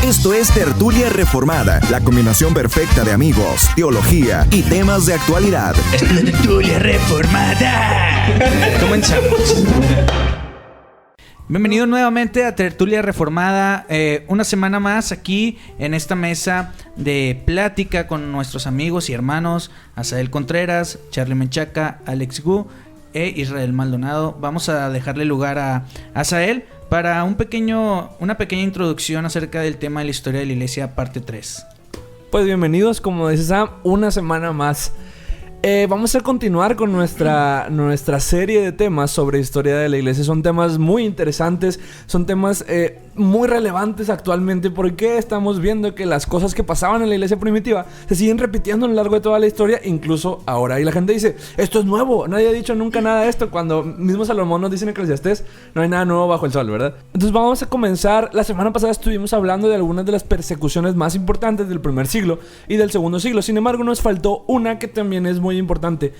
Esto es Tertulia Reformada, la combinación perfecta de amigos, teología y temas de actualidad. Esto es Tertulia Reformada. Comenzamos. Bienvenido nuevamente a Tertulia Reformada, una semana más aquí en esta mesa de plática con nuestros amigos y hermanos Asael Contreras, Charlie Menchaca, Alex Gu e Israel Maldonado. Vamos a dejarle lugar a Asael para una pequeña introducción acerca del tema de la historia de la iglesia, parte 3. Pues bienvenidos, como dice Sam, una semana más. Vamos a continuar con nuestra serie de temas sobre historia de la iglesia. Son temas muy interesantes, son temas muy relevantes actualmente, porque estamos viendo que las cosas que pasaban en la iglesia primitiva se siguen repitiendo a lo largo de toda la historia, incluso ahora. Y la gente dice, esto es nuevo, nadie ha dicho nunca nada de esto, cuando mismo Salomón nos dice en Eclesiastés, no hay nada nuevo bajo el sol, ¿verdad? Entonces vamos a comenzar. La semana pasada estuvimos hablando de algunas de las persecuciones más importantes del primer siglo y del segundo siglo. Sin embargo, nos faltó una que también es muy importante.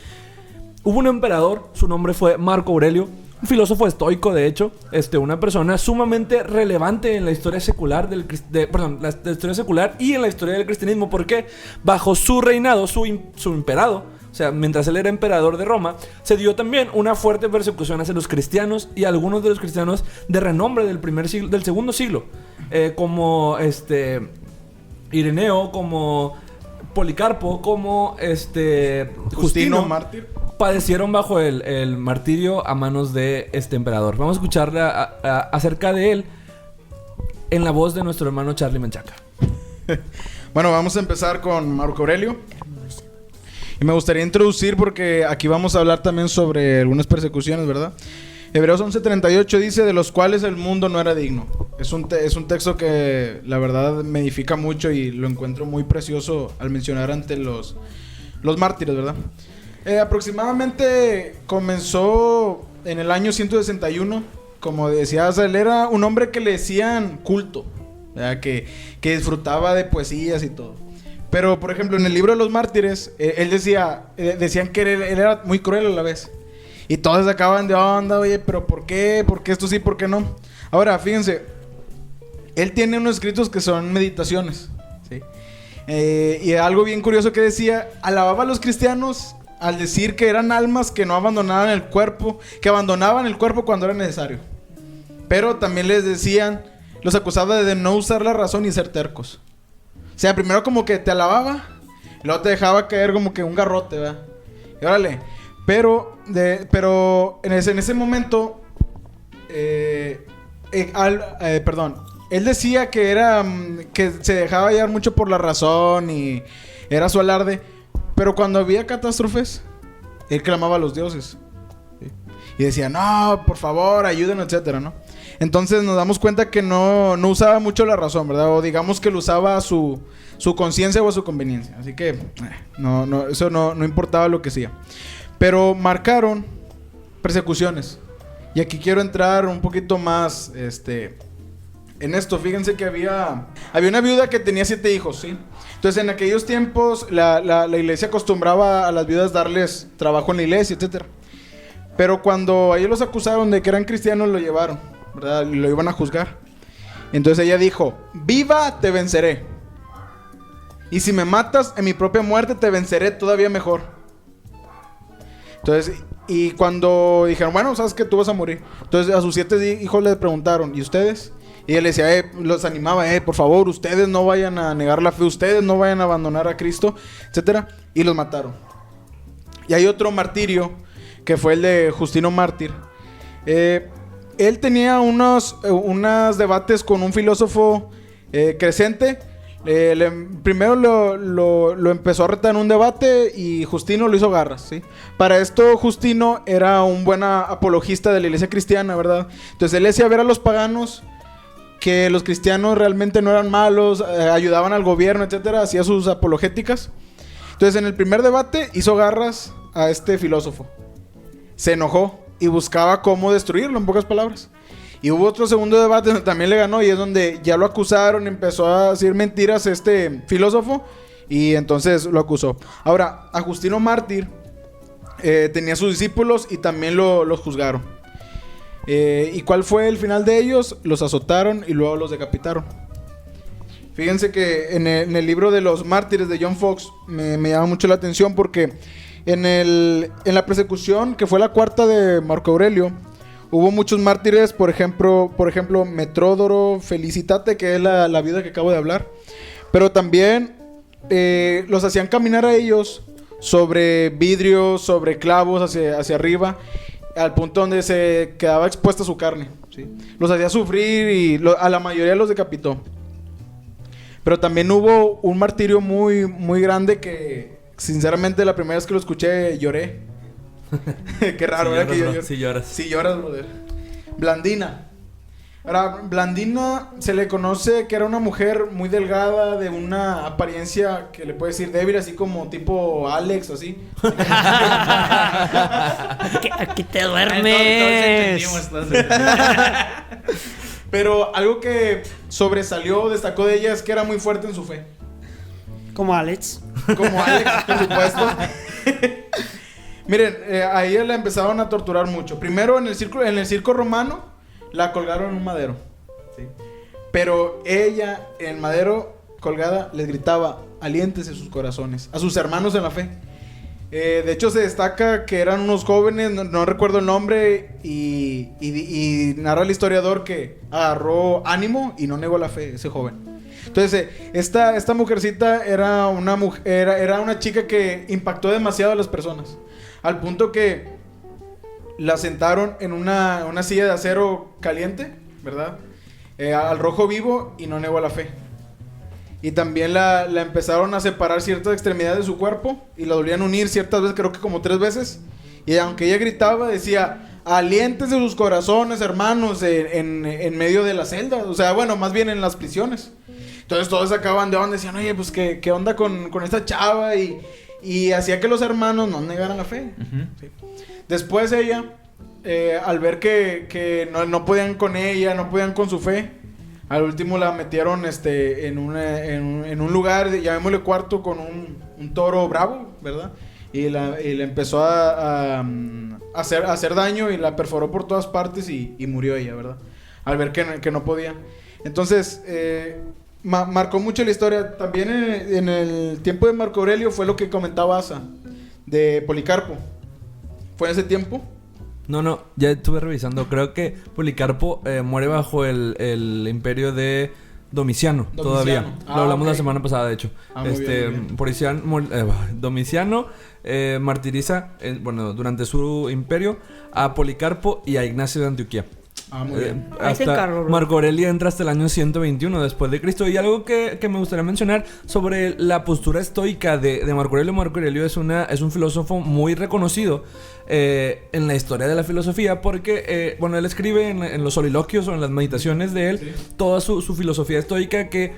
Hubo un emperador, su nombre fue Marco Aurelio, un filósofo estoico, de hecho, una persona sumamente relevante en la historia secular la historia secular y en la historia del cristianismo, porque bajo su reinado, su imperado, o sea, mientras él era emperador de Roma, se dio también una fuerte persecución hacia los cristianos y algunos de los cristianos de renombre del segundo siglo, como Ireneo, como Policarpo, como Justino mártir, padecieron bajo el martirio a manos de este emperador. Vamos a escuchar acerca de él en la voz de nuestro hermano Charlie Menchaca. Bueno, vamos a empezar con Marco Aurelio. Y me gustaría introducir, porque aquí vamos a hablar también sobre algunas persecuciones, ¿verdad? Hebreos 11:38 dice, de los cuales el mundo no era digno. Es un texto que la verdad me edifica mucho y lo encuentro muy precioso al mencionar ante los mártires, ¿verdad? Aproximadamente comenzó en el año 161. Como decías, él era un hombre que le decían culto, ¿verdad? Que disfrutaba de poesías y todo. Pero, por ejemplo, en el libro de los mártires, él decían que él era muy cruel a la vez. Y todos acaban de onda, oye, pero ¿por qué? ¿Por qué esto sí? ¿Por qué no? Ahora, fíjense, él tiene unos escritos que son meditaciones, ¿sí? Y algo bien curioso que decía, alababa a los cristianos al decir que eran almas que no abandonaban el cuerpo, que abandonaban el cuerpo cuando era necesario. Pero también les decían, los acusaba de no usar la razón y ser tercos. O sea, primero como que te alababa, y luego te dejaba caer como que un garrote, ¿verdad? Y órale. Pero en ese momento, él decía que se dejaba llevar mucho por la razón y era su alarde. Pero cuando había catástrofes, él clamaba a los dioses, ¿sí? Y decía, no, por favor, ayúdenos, etcétera, ¿no? Entonces nos damos cuenta que no usaba mucho la razón, ¿verdad? O digamos que lo usaba a su conciencia o a su conveniencia. Así que eso no importaba lo que hacía. Pero marcaron persecuciones. Y aquí quiero entrar un poquito más en esto. Fíjense que había una viuda que tenía 7 hijos, ¿sí? Entonces en aquellos tiempos la iglesia acostumbraba a las viudas darles trabajo en la iglesia, etcétera. Pero cuando a ellos los acusaron de que eran cristianos, lo llevaron, ¿verdad? Y lo iban a juzgar. Entonces ella dijo, viva te venceré. Y si me matas, en mi propia muerte te venceré todavía mejor. Entonces, y cuando dijeron, bueno, sabes que tú vas a morir. Entonces a sus 7 hijos le preguntaron, ¿y ustedes? Y él decía, los animaba, por favor, ustedes no vayan a negar la fe, ustedes no vayan a abandonar a Cristo, etcétera. Y los mataron. Y hay otro martirio, que fue el de Justino Mártir. Él tenía unos debates con un filósofo Crescente. Primero lo empezó a retar en un debate y Justino lo hizo garras, ¿sí? Para esto Justino era un buen apologista de la iglesia cristiana, ¿verdad? Entonces él decía ver a los paganos que los cristianos realmente no eran malos, ayudaban al gobierno, etcétera, hacía sus apologéticas. Entonces en el primer debate hizo garras a este filósofo. Se enojó y buscaba cómo destruirlo, en pocas palabras. Y hubo otro segundo debate donde también le ganó, y es donde ya lo acusaron, empezó a decir mentiras este filósofo, y entonces lo acusó. Ahora, a Justino Mártir tenía sus discípulos y también los juzgaron. ¿Y cuál fue el final de ellos? Los azotaron y luego los decapitaron. Fíjense que en el libro de los mártires de John Fox me llama mucho la atención porque en la persecución, que fue la cuarta de Marco Aurelio, hubo muchos mártires, por ejemplo Metródoro, Felicitate, que es la viuda que acabo de hablar. Pero también los hacían caminar a ellos sobre vidrios, sobre clavos hacia arriba, al punto donde se quedaba expuesta su carne, ¿sí? Los hacía sufrir y a la mayoría los decapitó. Pero también hubo un martirio muy, muy grande que, sinceramente, la primera vez que lo escuché lloré. Qué raro, Sí ¿verdad? Que lloras, yo bro. Sí lloras. Sí lloras, brother. Blandina. Ahora, Blandina se le conoce que era una mujer muy delgada, de una apariencia que le puede decir débil, así como tipo Alex o así. Aquí te Todos duermes. entendimos, entonces. Pero algo que sobresalió, destacó de ella, es que era muy fuerte en su fe. Como Alex. Como Alex, por supuesto. Miren, a ella la empezaron a torturar mucho. Primero en el circo romano la colgaron en un madero, ¿sí? Pero ella, en el madero colgada, les gritaba: aliéntese sus corazones, a sus hermanos en la fe. De hecho, se destaca que eran unos jóvenes, no recuerdo el nombre, y narra el historiador que agarró ánimo y no negó la fe ese joven. Entonces, esta mujercita era una chica que impactó demasiado a las personas, al punto que la sentaron en una silla de acero caliente, ¿verdad? Al rojo vivo, y no negó la fe. Y también la empezaron a separar ciertas extremidades de su cuerpo y la volvían a unir ciertas veces, creo que como 3 veces. Y aunque ella gritaba, decía: aliéntense sus corazones, hermanos, en medio de la celda. O sea, bueno, más bien en las prisiones. Entonces todos sacaban de onda, decían: oye, pues ¿qué onda con esta chava? Y hacía que los hermanos no negaran la fe. Ujú. Sí. Después ella, al ver que no podían con ella, no podían con su fe, al último la metieron en un lugar, llamémosle cuarto, con un toro bravo, ¿verdad? Y le empezó a hacer daño y la perforó por todas partes y murió ella, ¿verdad? Al ver que no podía. Entonces, marcó mucho la historia. También en el tiempo de Marco Aurelio fue lo que comentaba Asa, de Policarpo. ¿Fue en ese tiempo? No, ya estuve revisando. Creo que Policarpo muere bajo el imperio de Domiciano. Todavía. Ah, Lo hablamos ok. la semana pasada, de hecho. Ah, muy bien, muy Domiciano martiriza, durante su imperio, a Policarpo y a Ignacio de Antioquía. Ah, muy bien. Ahí te Hasta encargo, bro. Marco Aurelio entra hasta el año 121 después de Cristo. Y algo que me gustaría mencionar sobre la postura estoica de Marco Aurelio. Marco Aurelio es un filósofo muy reconocido en la historia de la filosofía, porque él escribe en los soliloquios o en las meditaciones de él, Sí. toda su filosofía estoica, que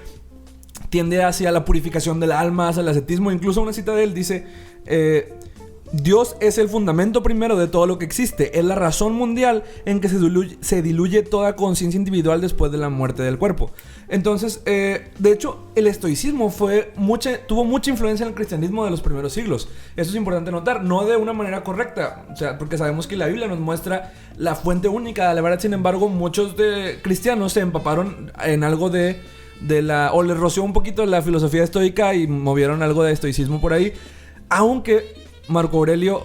tiende hacia la purificación del alma, hacia el ascetismo. Incluso una cita de él dice: Dios es el fundamento primero de todo lo que existe. Es la razón mundial en que se diluye toda conciencia individual después de la muerte del cuerpo. Entonces, de hecho, el estoicismo tuvo mucha influencia en el cristianismo de los primeros siglos. Eso es importante notar, no de una manera correcta. O sea, porque sabemos que la Biblia nos muestra la fuente única de la verdad. Sin embargo, muchos de cristianos se empaparon en algo o les roció un poquito la filosofía estoica y movieron algo de estoicismo por ahí. Aunque Marco Aurelio,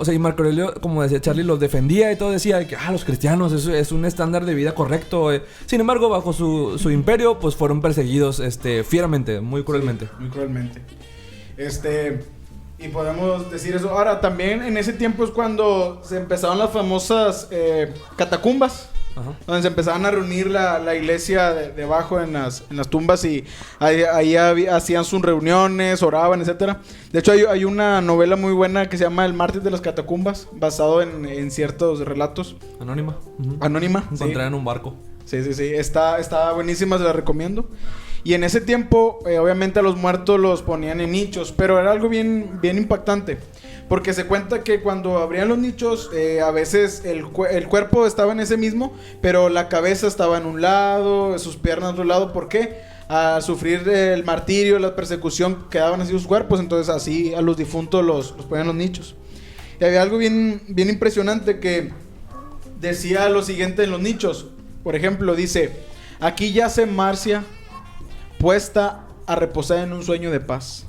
como decía Charlie, los defendía y todo, decía que los cristianos es un estándar de vida correcto. Sin embargo, bajo su imperio, pues fueron perseguidos fieramente, muy cruelmente. Sí, muy cruelmente. Y podemos decir eso. Ahora, también en ese tiempo es cuando se empezaron las famosas catacumbas. Ajá. Donde se empezaban a reunir la iglesia debajo en las tumbas, y ahí hacían sus reuniones, oraban, etcétera. De hecho, hay una novela muy buena que se llama El mártir de las catacumbas, basado en ciertos relatos. Anónima. Ujú. Anónima. Encontrada en un barco. Sí. Está buenísima, se la recomiendo. Y en ese tiempo, obviamente a los muertos los ponían en nichos, pero era algo bien, bien impactante. Porque se cuenta que cuando abrían los nichos, a veces el cuerpo estaba en ese mismo, pero la cabeza estaba en un lado, sus piernas en otro lado. ¿Por qué? Al sufrir el martirio, la persecución, quedaban así sus cuerpos. Entonces así a los difuntos los ponían en los nichos. Y había algo bien, bien impresionante que decía lo siguiente en los nichos. Por ejemplo, dice: aquí yace Marcia, puesta a reposar en un sueño de paz.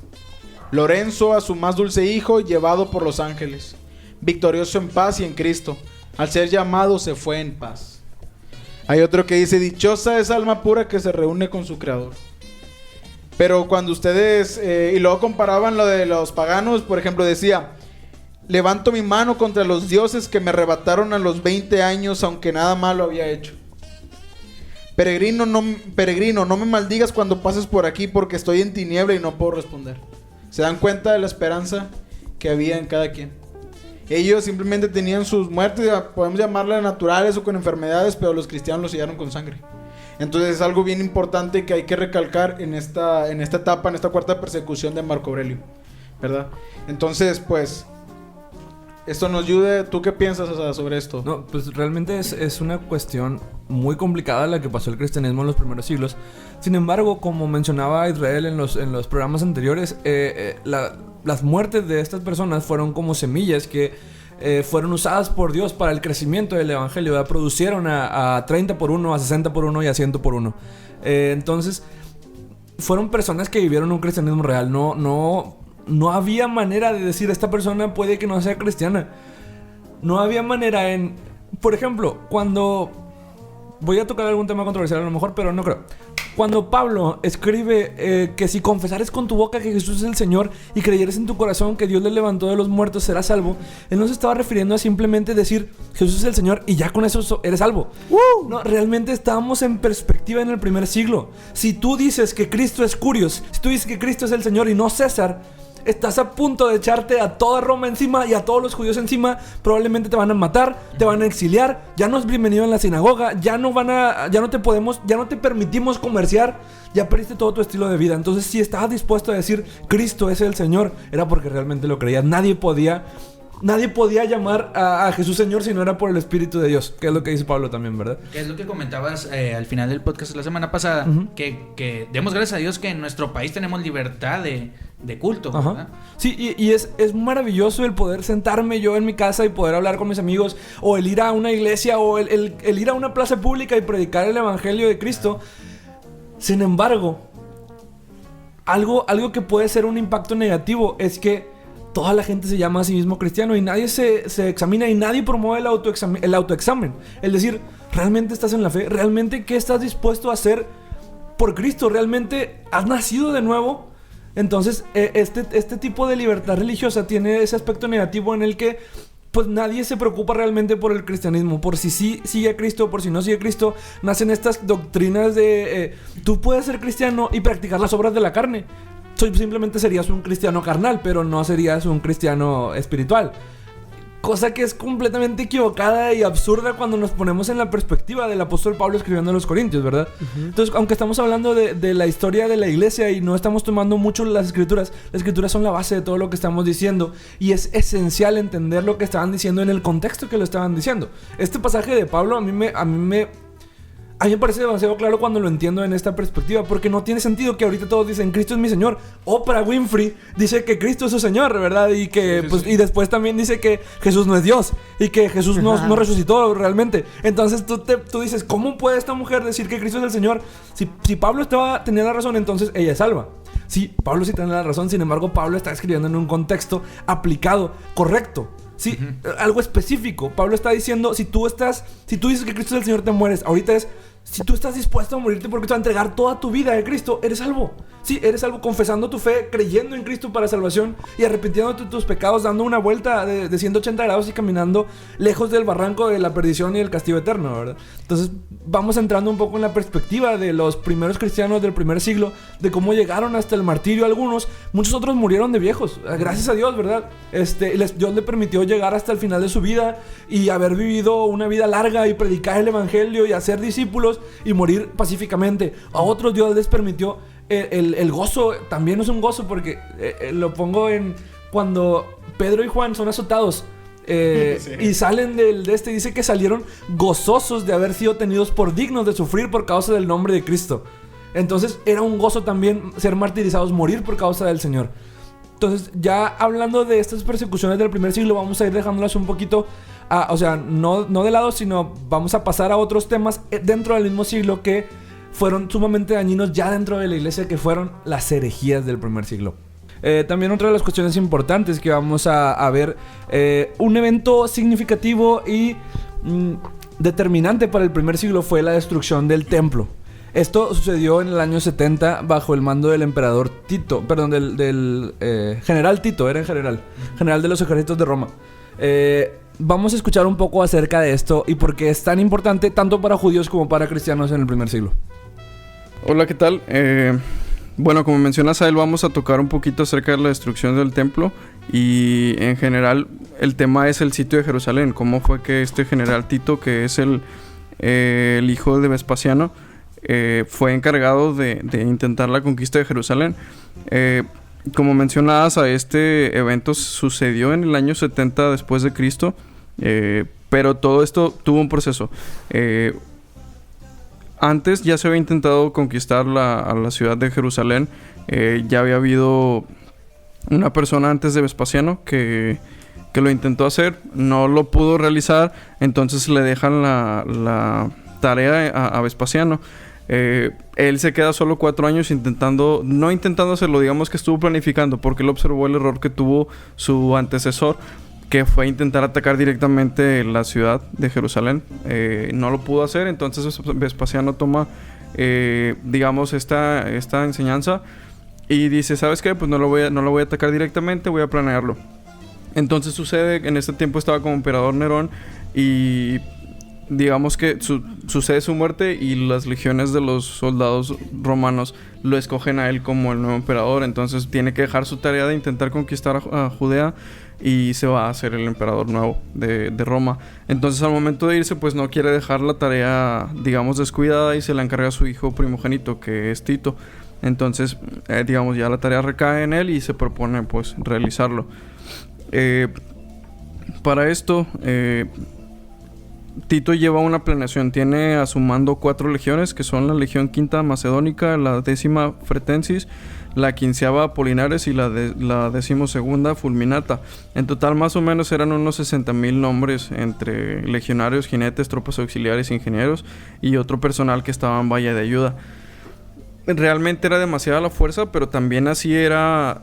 Lorenzo a su más dulce hijo, llevado por los ángeles, victorioso en paz y en Cristo. Al ser llamado se fue en paz. Hay otro que dice: dichosa es alma pura que se reúne con su creador. Pero cuando ustedes, y luego comparaban lo de los paganos, por ejemplo, decía: levanto mi mano contra los dioses que me arrebataron a los 20 años, aunque nada malo había hecho. Peregrino, no me maldigas cuando pases por aquí, porque estoy en tiniebla y no puedo responder. ¿Se dan cuenta de la esperanza que había en cada quien? Ellos simplemente tenían sus muertes, podemos llamarlas naturales o con enfermedades, pero los cristianos los sellaron con sangre. Entonces es algo bien importante que hay que recalcar en esta etapa, en esta cuarta persecución de Marco Aurelio, ¿verdad? Entonces, pues, esto nos ayuda. ¿Tú qué piensas, o sea, sobre esto? No, pues realmente es una cuestión muy complicada la que pasó el cristianismo en los primeros siglos. Sin embargo, como mencionaba Israel en los programas anteriores, las muertes de estas personas fueron como semillas que fueron usadas por Dios para el crecimiento del evangelio, ¿verdad? Producieron a 30 por 1, a 60 por 1 y a 100 por 1. Entonces, fueron personas que vivieron un cristianismo real. No había manera de decir: esta persona puede que no sea cristiana. No había manera en... Por ejemplo, cuando... Voy a tocar algún tema controversial a lo mejor, pero no creo. Cuando Pablo escribe que si confesares con tu boca que Jesús es el Señor y creyeres en tu corazón que Dios le levantó de los muertos, serás salvo, él no se estaba refiriendo a simplemente decir Jesús es el Señor y ya con eso eres salvo. No, realmente estábamos en perspectiva en el primer siglo. Si tú dices que Cristo es Curios, si tú dices que Cristo es el Señor y no César, estás a punto de echarte a toda Roma encima y a todos los judíos encima. Probablemente te van a matar, te van a exiliar, ya no es bienvenido en la sinagoga, ya no te permitimos comerciar, ya perdiste todo tu estilo de vida. Entonces, si estabas dispuesto a decir Cristo es el Señor, era porque realmente lo creías. Nadie podía llamar a Jesús Señor si no era por el Espíritu de Dios, que es lo que dice Pablo también, ¿verdad? Que es lo que comentabas al final del podcast la semana pasada, que demos gracias a Dios que en nuestro país tenemos libertad de culto, ¿verdad? Sí, y es maravilloso el poder sentarme yo en mi casa y poder hablar con mis amigos, o el ir a una iglesia, o el ir a una plaza pública y predicar el evangelio de Cristo. Sin embargo, algo que puede ser un impacto negativo es que toda la gente se llama a sí mismo cristiano y nadie se examina y nadie promueve el autoexamen. Es decir, ¿realmente estás en la fe? ¿Realmente qué estás dispuesto a hacer por Cristo? ¿Realmente has nacido de nuevo? Entonces, este tipo de libertad religiosa tiene ese aspecto negativo en el que pues nadie se preocupa realmente por el cristianismo, por si sí sigue a Cristo, por si no sigue a Cristo. Nacen estas doctrinas de tú puedes ser cristiano y practicar las obras de la carne. Simplemente serías un cristiano carnal, pero no serías un cristiano espiritual. Cosa que es completamente equivocada y absurda cuando nos ponemos en la perspectiva del apóstol Pablo escribiendo a los Corintios, ¿verdad? Entonces, aunque estamos hablando de la historia de la iglesia y no estamos tomando mucho las escrituras son la base de todo lo que estamos diciendo. Y es esencial entender lo que estaban diciendo en el contexto que lo estaban diciendo. Este pasaje de Pablo a mí me parece demasiado claro cuando lo entiendo en esta perspectiva, porque no tiene sentido que ahorita todos dicen Cristo es mi Señor. Oprah Winfrey dice que Cristo es su Señor, ¿verdad? Y que y después también dice que Jesús no es Dios y que Jesús no resucitó realmente. Entonces tú dices, ¿cómo puede esta mujer decir que Cristo es el Señor? Si Pablo tenía la razón, entonces ella es salva. Sí, Pablo sí tiene la razón, sin embargo Pablo está escribiendo en un contexto aplicado, correcto. Sí, algo específico. Pablo está diciendo, si tú dices que Cristo es el Señor, te mueres. Ahorita si tú estás dispuesto a morirte porque te va a entregar toda tu vida a Cristo, eres salvo. Sí, eres salvo confesando tu fe, creyendo en Cristo para salvación y arrepintiéndote de tus pecados, dando una vuelta de 180 grados y caminando lejos del barranco de la perdición y el castigo eterno, ¿verdad? Entonces, vamos entrando un poco en la perspectiva de los primeros cristianos del primer siglo, de cómo llegaron hasta el martirio algunos. Muchos otros murieron de viejos, gracias a Dios, ¿verdad? Dios le permitió llegar hasta el final de su vida y haber vivido una vida larga y predicar el evangelio y hacer discípulos y morir pacíficamente. A otros Dios les permitió el gozo. También es un gozo porque lo pongo en cuando Pedro y Juan son azotados y salen dice que salieron gozosos de haber sido tenidos por dignos de sufrir por causa del nombre de Cristo. Entonces era un gozo también ser martirizados, morir por causa del Señor. Entonces, ya hablando de estas persecuciones del primer siglo, vamos a ir dejándolas un poquito, no de lado, sino vamos a pasar a otros temas dentro del mismo siglo que fueron sumamente dañinos ya dentro de la iglesia, que fueron las herejías del primer siglo. También otra de las cuestiones importantes que vamos a ver, un evento significativo y determinante para el primer siglo fue la destrucción del templo. Esto sucedió en el año 70 bajo el mando del emperador Tito, perdón, del general Tito, era general de los ejércitos de Roma. Vamos a escuchar un poco acerca de esto y por qué es tan importante tanto para judíos como para cristianos en el primer siglo. Hola, ¿qué tal? Bueno, como mencionas a él, vamos a tocar un poquito acerca de la destrucción del templo y en general el tema es el sitio de Jerusalén. Cómo fue que este general Tito, que es el hijo de Vespasiano, fue encargado de intentar la conquista de Jerusalén. Como mencionabas, a este evento sucedió en el año 70 después de Cristo, pero todo esto tuvo un proceso. Antes ya se había intentado conquistar a la ciudad de Jerusalén. Ya había habido una persona antes de Vespasiano que lo intentó hacer, no lo pudo realizar, entonces le dejan la tarea a Vespasiano. Él se queda solo 4 años no intentando hacerlo, digamos que estuvo planificando, porque él observó el error que tuvo su antecesor, que fue intentar atacar directamente la ciudad de Jerusalén. No lo pudo hacer, entonces Vespasiano toma, digamos, esta enseñanza y dice, ¿sabes qué? Pues no lo voy a atacar directamente, voy a planearlo. Entonces sucede, en este tiempo estaba como emperador Nerón y digamos que sucede su muerte y las legiones de los soldados romanos lo escogen a él como el nuevo emperador. Entonces tiene que dejar su tarea de intentar conquistar a Judea y se va a hacer el emperador nuevo de Roma. Entonces al momento de irse, pues no quiere dejar la tarea, digamos, descuidada y se la encarga a su hijo primogénito, que es Tito. Entonces, digamos, ya la tarea recae en él y se propone, pues, realizarlo. Para esto, Tito lleva una planeación. Tiene a su mando 4 legiones, que son la Legión Quinta Macedónica, la 10ª Fretensis, la 15ª Apolinares y la 12ª Fulminata. En total, más o menos, eran unos 60,000 nombres entre legionarios, jinetes, tropas auxiliares, ingenieros y otro personal que estaba en valla de ayuda. Realmente era demasiada la fuerza, pero también así era,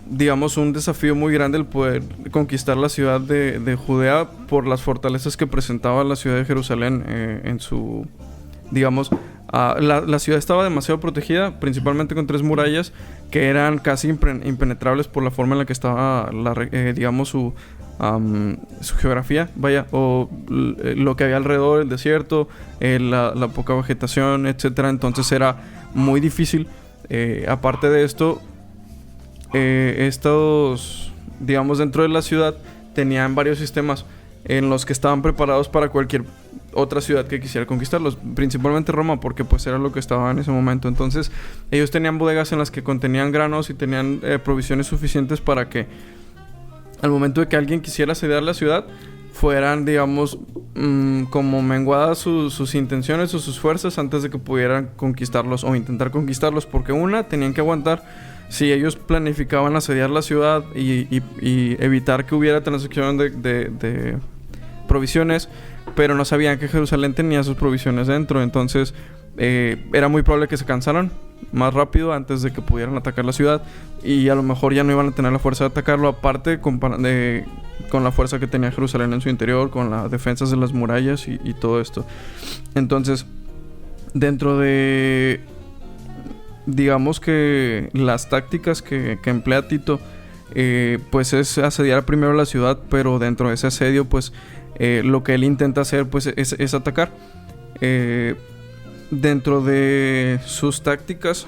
digamos, un desafío muy grande el poder conquistar la ciudad de Judea por las fortalezas que presentaba la ciudad de Jerusalén en su, digamos, la ciudad estaba demasiado protegida, principalmente con 3 murallas que eran casi impenetrables por la forma en la que estaba, digamos, su geografía, vaya, o lo que había alrededor, el desierto, la poca vegetación, etcétera. Entonces era muy difícil. Aparte de esto, estos, digamos, dentro de la ciudad tenían varios sistemas en los que estaban preparados para cualquier otra ciudad que quisiera conquistarlos, principalmente Roma, porque pues era lo que estaba en ese momento. Entonces ellos tenían bodegas en las que contenían granos y tenían provisiones suficientes para que al momento de que alguien quisiera asediar la ciudad fueran, digamos, como menguadas sus intenciones o sus fuerzas antes de que pudieran conquistarlos o intentar conquistarlos, porque tenían que aguantar. Si ellos planificaban asediar la ciudad y evitar que hubiera transacción de provisiones, pero no sabían que Jerusalén tenía sus provisiones dentro, entonces era muy probable que se cansaran más rápido antes de que pudieran atacar la ciudad y a lo mejor ya no iban a tener la fuerza de atacarlo, aparte con la fuerza que tenía Jerusalén en su interior, con las defensas de las murallas y todo esto. Entonces, dentro de, digamos, que las tácticas que emplea Tito, pues es asediar primero la ciudad, pero dentro de ese asedio, pues lo que él intenta hacer, pues es atacar. Dentro de sus tácticas,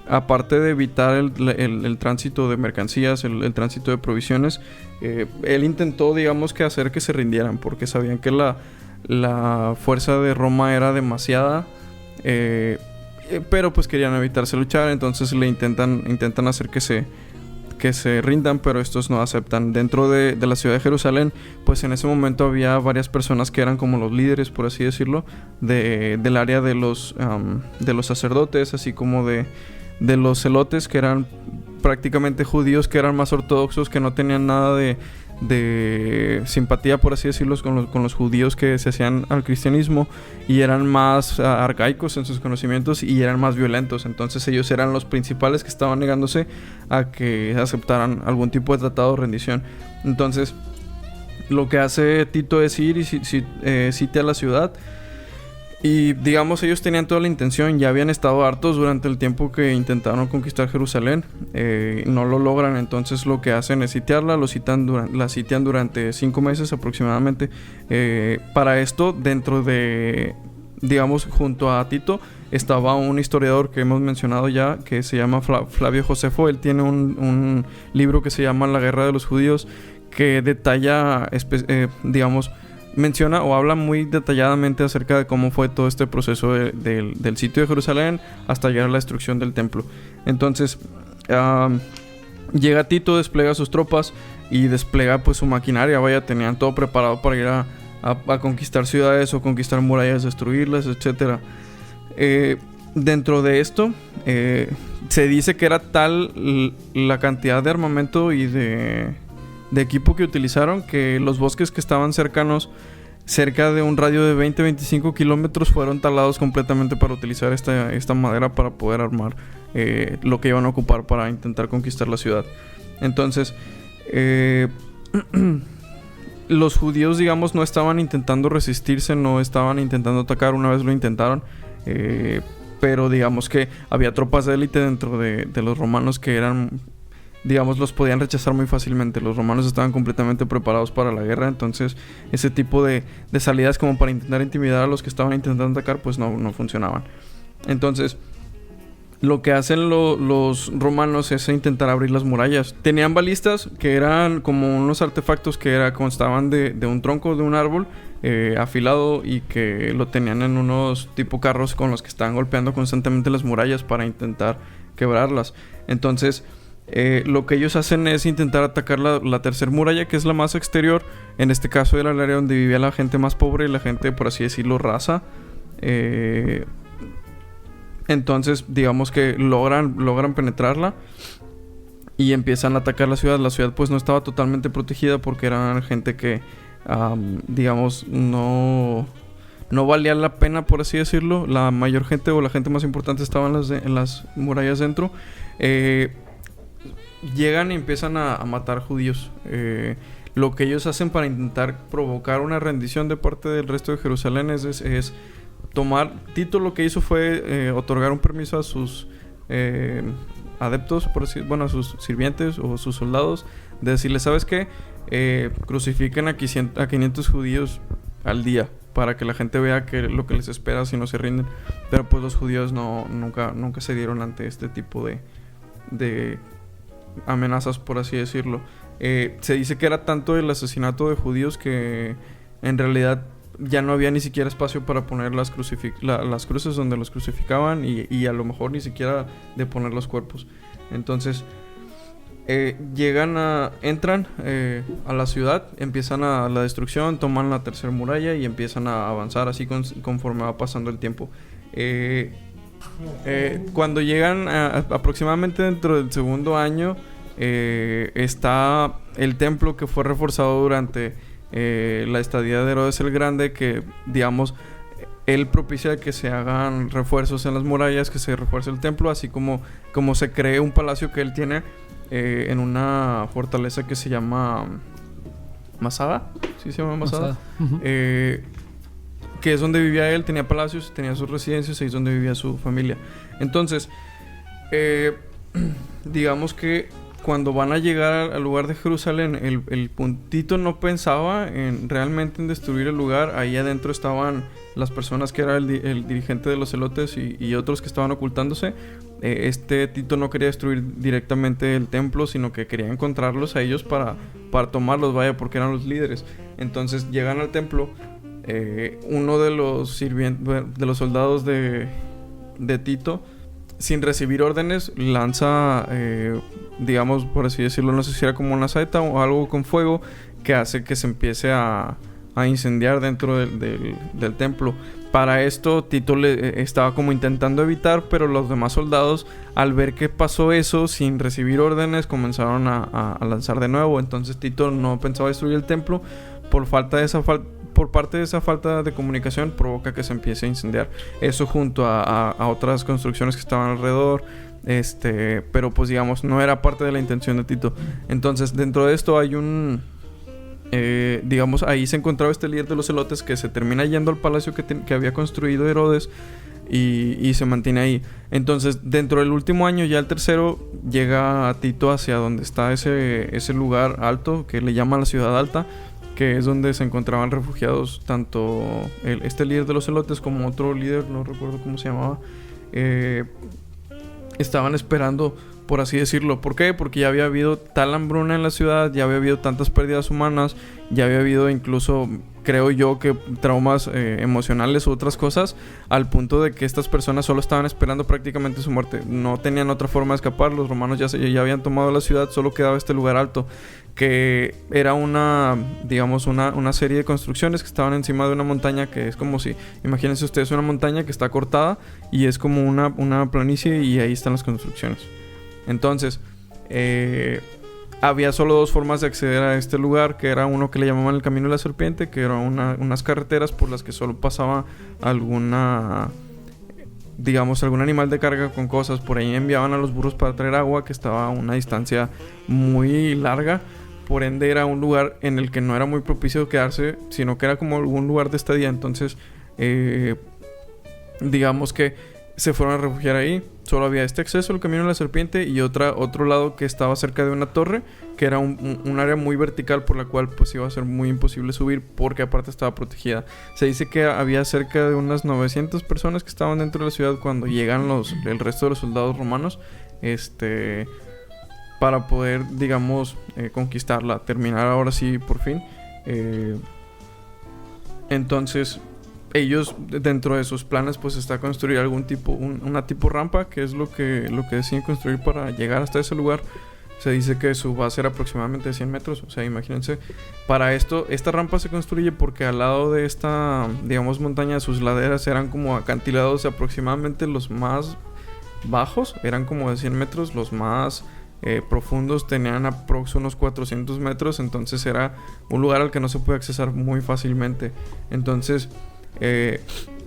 aparte de evitar el tránsito de mercancías, el tránsito de provisiones, él intentó, digamos, que hacer que se rindieran, porque sabían que la fuerza de Roma era demasiada, pero pues querían evitarse luchar, entonces le intentan hacer que se rindan, pero estos no aceptan. Dentro de la ciudad de Jerusalén, pues en ese momento había varias personas que eran como los líderes, por así decirlo, del área de los sacerdotes, así como de los celotes, que eran prácticamente judíos, que eran más ortodoxos, que no tenían nada de simpatía, por así decirlo, con los judíos que se hacían al cristianismo, y eran más arcaicos en sus conocimientos y eran más violentos. Entonces ellos eran los principales que estaban negándose a que aceptaran algún tipo de tratado de rendición. Entonces lo que hace Tito es ir y sitia la ciudad. Y digamos, ellos tenían toda la intención, ya habían estado hartos durante el tiempo que intentaron conquistar Jerusalén, no lo logran. Entonces lo que hacen es sitiarla, la sitian durante 5 meses aproximadamente. Para esto, dentro de, digamos, junto a Tito, estaba un historiador que hemos mencionado ya, que se llama Flavio Josefo. Él tiene un libro que se llama La Guerra de los Judíos, que detalla, digamos, menciona o habla muy detalladamente acerca de cómo fue todo este proceso del sitio de Jerusalén hasta llegar a la destrucción del templo. Entonces llega Tito, despliega sus tropas y despliega pues su maquinaria. Vaya, tenían todo preparado para ir a conquistar ciudades o conquistar murallas, destruirlas, etcétera. Dentro de esto se dice que era tal la cantidad de armamento y de equipo que utilizaron, que los bosques que estaban cercanos, cerca de un radio de 20-25 kilómetros, fueron talados completamente para utilizar esta madera para poder armar lo que iban a ocupar para intentar conquistar la ciudad. Entonces los judíos, digamos, no estaban intentando resistirse, no estaban intentando atacar. Una vez lo intentaron, pero digamos que había tropas de élite dentro de los romanos que eran, digamos, los podían rechazar muy fácilmente. Los romanos estaban completamente preparados para la guerra. Entonces ese tipo de salidas como para intentar intimidar a los que estaban intentando atacar pues no funcionaban. Entonces lo que hacen los romanos es intentar abrir las murallas. Tenían balistas que eran como unos artefactos que constaban de un tronco de un árbol afilado, y que lo tenían en unos tipo carros con los que estaban golpeando constantemente las murallas para intentar quebrarlas. Entonces lo que ellos hacen es intentar atacar la tercera muralla, que es la más exterior. En este caso era el área donde vivía la gente más pobre, la gente, por así decirlo, raza. Entonces digamos que logran penetrarla y empiezan a atacar la ciudad. La ciudad pues no estaba totalmente protegida porque eran gente que digamos no valía la pena, por así decirlo. La mayor gente o la gente más importante estaba en las murallas dentro. Llegan y empiezan a matar judíos. Lo que ellos hacen para intentar provocar una rendición de parte del resto de Jerusalén es tomar. Tito lo que hizo fue otorgar un permiso a sus adeptos, por así, bueno, a sus sirvientes o sus soldados, de decirles, ¿sabes qué? Crucifiquen a 500 judíos al día, para que la gente vea que lo que les espera si no se rinden. Pero pues los judíos nunca se dieron ante este tipo de amenazas, por así decirlo. Se dice que era tanto el asesinato de judíos que en realidad ya no había ni siquiera espacio para poner las cruces donde los crucificaban, y a lo mejor ni siquiera de poner los cuerpos. Entonces entran a la ciudad, empiezan la destrucción, toman la tercera muralla y empiezan a avanzar así conforme va pasando el tiempo. Cuando llegan aproximadamente dentro del segundo año, está el templo que fue reforzado durante la estadía de Herodes el Grande, que digamos él propicia que se hagan refuerzos en las murallas, que se refuerce el templo, así como se cree un palacio que él tiene en una fortaleza que se llama Masada. ¿Sí se llama Masada? Uh-huh. Que es donde vivía él, tenía palacios, tenía sus residencias, ahí es donde vivía su familia. Entonces digamos que cuando van a llegar al lugar de Jerusalén, el puntito no pensaba realmente en destruir el lugar. Ahí adentro estaban las personas que era el dirigente de los celotes y otros que estaban ocultándose. Tito no quería destruir directamente el templo, sino que quería encontrarlos a ellos para tomarlos, vaya, porque eran los líderes. Entonces llegan al templo. Uno de los soldados de Tito, sin recibir órdenes, lanza, digamos, por así decirlo, no sé si era como una saeta o algo con fuego, que hace que se empiece a incendiar dentro del templo. Para esto Tito estaba como intentando evitar, pero los demás soldados, al ver que pasó eso sin recibir órdenes, comenzaron a lanzar de nuevo. Entonces Tito no pensaba destruir el templo. Por parte de esa falta de comunicación provoca que se empiece a incendiar. Eso junto a otras construcciones que estaban alrededor. Pero pues digamos no era parte de la intención de Tito. Entonces dentro de esto hay digamos ahí se encontraba este líder de los celotes que se termina yendo al palacio que había construido Herodes y se mantiene ahí. Entonces dentro del último año, ya el tercero, llega a Tito hacia donde está ese lugar alto que le llaman la ciudad alta, que es donde se encontraban refugiados tanto este líder de los celotes como otro líder, no recuerdo cómo se llamaba. Estaban esperando, por así decirlo. ¿Por qué? Porque ya había habido tal hambruna en la ciudad, ya había habido tantas pérdidas humanas, ya había habido incluso, creo yo, que traumas emocionales u otras cosas, al punto de que estas personas solo estaban esperando prácticamente su muerte. No tenían otra forma de escapar. Los romanos ya habían tomado la ciudad, solo quedaba este lugar alto, que era una serie de construcciones que estaban encima de una montaña, que es como si, imagínense ustedes una montaña que está cortada y es como una planicie, y ahí están las construcciones. Entonces, había solo dos formas de acceder a este lugar, que era uno que le llamaban el Camino de la Serpiente, que era unas carreteras por las que solo pasaba algún animal de carga con cosas. Por ahí enviaban a los burros para traer agua, que estaba a una distancia muy larga. Por ende era un lugar en el que no era muy propicio quedarse, sino que era como algún lugar de estadía. Entonces, digamos que se fueron a refugiar ahí. Solo había este acceso al Camino de la Serpiente y otro lado que estaba cerca de una torre, que era un área muy vertical por la cual pues iba a ser muy imposible subir, porque aparte estaba protegida. Se dice que había cerca de unas 900 personas que estaban dentro de la ciudad cuando llegan el resto de los soldados romanos, para poder, digamos, conquistarla, terminar ahora sí por fin. Entonces, ellos, dentro de sus planes, pues está construir algún tipo, una tipo rampa, que es lo que deciden construir para llegar hasta ese lugar. Se dice que su base era aproximadamente de 100 metros. O sea, imagínense. Para esto, esta rampa se construye porque al lado de esta, digamos, montaña, sus laderas eran como acantilados, aproximadamente los más bajos eran como de 100 metros, los más profundos tenían aprox unos 400 metros. Entonces era un lugar al que no se puede accesar muy fácilmente. Entonces,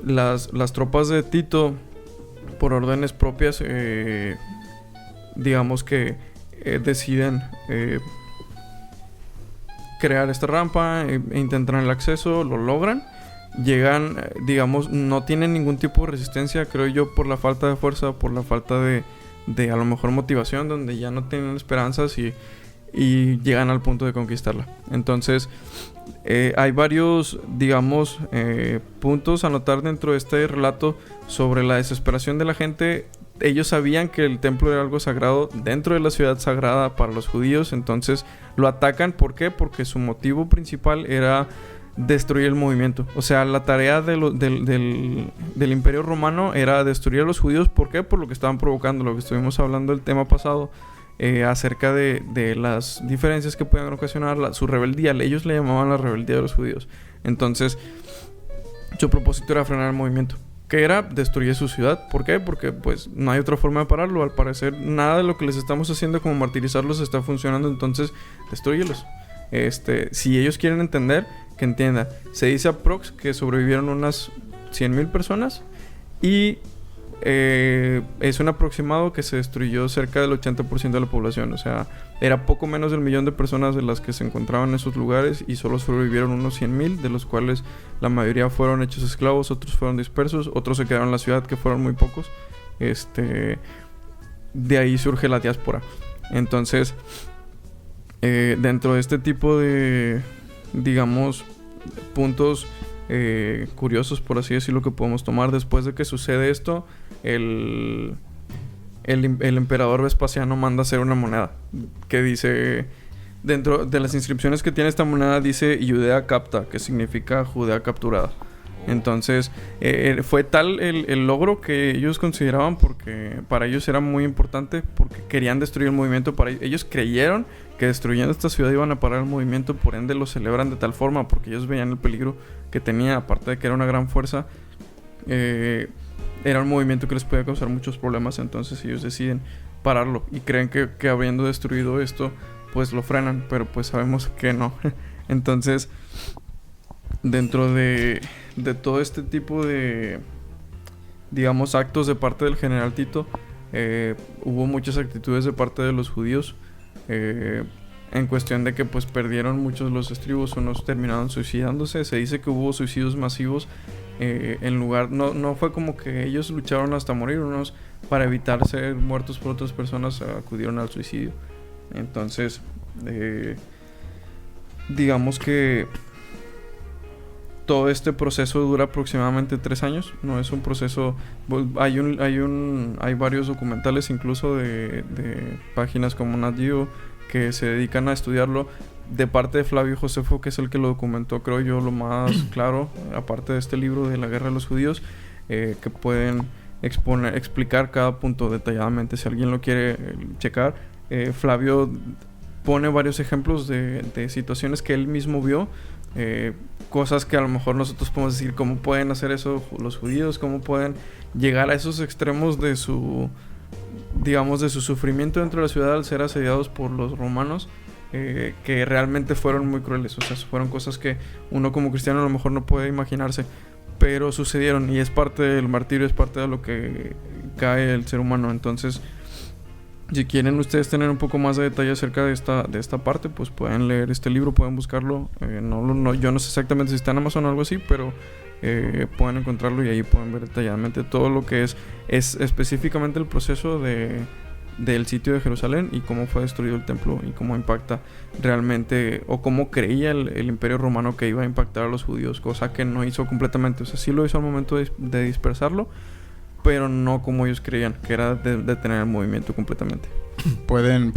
las tropas de Tito, por órdenes propias, digamos que deciden crear esta rampa e intentar el acceso. Lo logran, llegan, digamos, no tienen ningún tipo de resistencia, creo yo, por la falta de fuerza, por la falta de a lo mejor motivación, donde ya no tienen esperanzas y llegan al punto de conquistarla. Entonces, hay varios, digamos, puntos a notar dentro de este relato sobre la desesperación de la gente. Ellos sabían que el templo era algo sagrado dentro de la ciudad sagrada para los judíos, entonces lo atacan. ¿Por qué? Porque su motivo principal era destruir el movimiento. O sea, la tarea del Imperio Romano era destruir a los judíos. ¿Por qué? Por lo que estaban provocando, lo que estuvimos hablando el tema pasado, acerca de las diferencias que podían ocasionar su rebeldía. Ellos le llamaban la rebeldía de los judíos. Entonces, su propósito era frenar el movimiento, que era destruir su ciudad. ¿Por qué? Porque pues no hay otra forma de pararlo. Al parecer nada de lo que les estamos haciendo como martirizarlos está funcionando, entonces destrúyelos. Si ellos quieren entender, que entienda. Se dice aprox que sobrevivieron unas 100,000 personas y es un aproximado que se destruyó cerca del 80% de la población. O sea, era poco menos del 1,000,000 de personas de las que se encontraban en esos lugares, y solo sobrevivieron unos 100,000, de los cuales la mayoría fueron hechos esclavos, otros fueron dispersos, otros se quedaron en la ciudad, que fueron muy pocos. De ahí surge la diáspora. Entonces, dentro de este tipo de, digamos, puntos curiosos, por así decirlo, que podemos tomar después de que sucede esto, el emperador Vespasiano manda hacer una moneda que dice, dentro de las inscripciones que tiene esta moneda, dice Judea capta, que significa Judea capturada. Entonces, fue tal el logro que ellos consideraban, porque para ellos era muy importante, porque querían destruir el movimiento. Ellos creyeron que destruyendo esta ciudad iban a parar el movimiento, por ende lo celebran de tal forma, porque ellos veían el peligro que tenía, aparte de que era una gran fuerza. era un movimiento que les podía causar muchos problemas, entonces ellos deciden pararlo y creen que habiendo destruido esto, pues lo frenan, pero pues sabemos que no. Entonces, dentro de todo este tipo de, digamos, actos de parte del general Tito, hubo muchas actitudes de parte de los judíos, en cuestión de que pues perdieron muchos los estribos, unos terminaron suicidándose. Se dice que hubo suicidios masivos, en lugar, no fue como que ellos lucharon hasta morir, unos para evitar ser muertos por otras personas acudieron al suicidio. Entonces, digamos que todo este proceso dura aproximadamente 3 años. No es un proceso. Hay varios documentales, incluso de páginas como Nat Geo, que se dedican a estudiarlo. De parte de Flavio Josefo, que es el que lo documentó, creo yo, lo más claro, aparte de este libro de la guerra de los judíos, que pueden explicar cada punto detalladamente. Si alguien lo quiere checar, Flavio pone varios ejemplos de situaciones que él mismo vio, cosas que a lo mejor nosotros podemos decir, ¿cómo pueden hacer eso los judíos? ¿Cómo pueden llegar a esos extremos de su, digamos, de su sufrimiento dentro de la ciudad al ser asediados por los romanos? Que realmente fueron muy crueles. O sea, fueron cosas que uno como cristiano a lo mejor no puede imaginarse, pero sucedieron, y es parte del martirio, es parte de lo que cae el ser humano. Entonces, si quieren ustedes tener un poco más de detalle acerca de esta parte, pues pueden leer este libro, pueden buscarlo. Yo no sé exactamente si está en Amazon o algo así, pero pueden encontrarlo y ahí pueden ver detalladamente todo lo que es específicamente el proceso del sitio de Jerusalén y cómo fue destruido el templo y cómo impacta realmente, o cómo creía el imperio romano que iba a impactar a los judíos, cosa que no hizo completamente. O sea, sí lo hizo al momento de dispersarlo, pero no como ellos creían, que era de detener el movimiento completamente. Pueden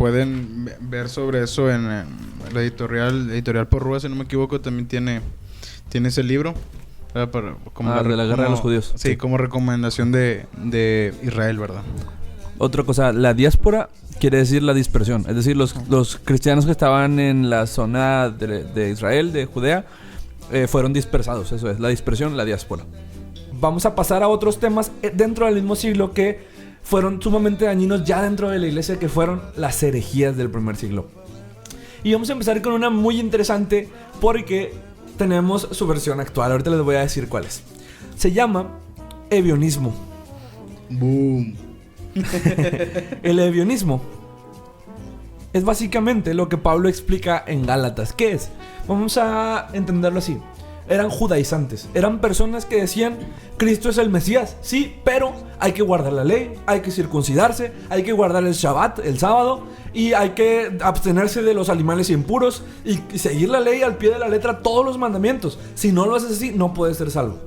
ver sobre eso en la editorial Porrúa, si no me equivoco, también tiene ese libro. De la guerra de los judíos. Sí, como recomendación de Israel, ¿verdad? Otra cosa, la diáspora quiere decir la dispersión. Es decir, los cristianos que estaban en la zona de Israel, de Judea, fueron dispersados. Eso es, la dispersión, la diáspora. Vamos a pasar a otros temas dentro del mismo siglo que fueron sumamente dañinos ya dentro de la iglesia, que fueron las herejías del primer siglo. Y vamos a empezar con una muy interesante porque tenemos su versión actual. Ahorita les voy a decir cuál es. Se llama ebionismo. Boom. El ebionismo es básicamente lo que Pablo explica en Gálatas. ¿Qué es? Vamos a entenderlo así. Eran judaizantes, eran personas que decían: Cristo es el Mesías, sí, pero hay que guardar la ley, hay que circuncidarse, hay que guardar el Shabbat, el sábado, y hay que abstenerse de los animales impuros y seguir la ley al pie de la letra, todos los mandamientos. Si no lo haces así, no puedes ser salvo.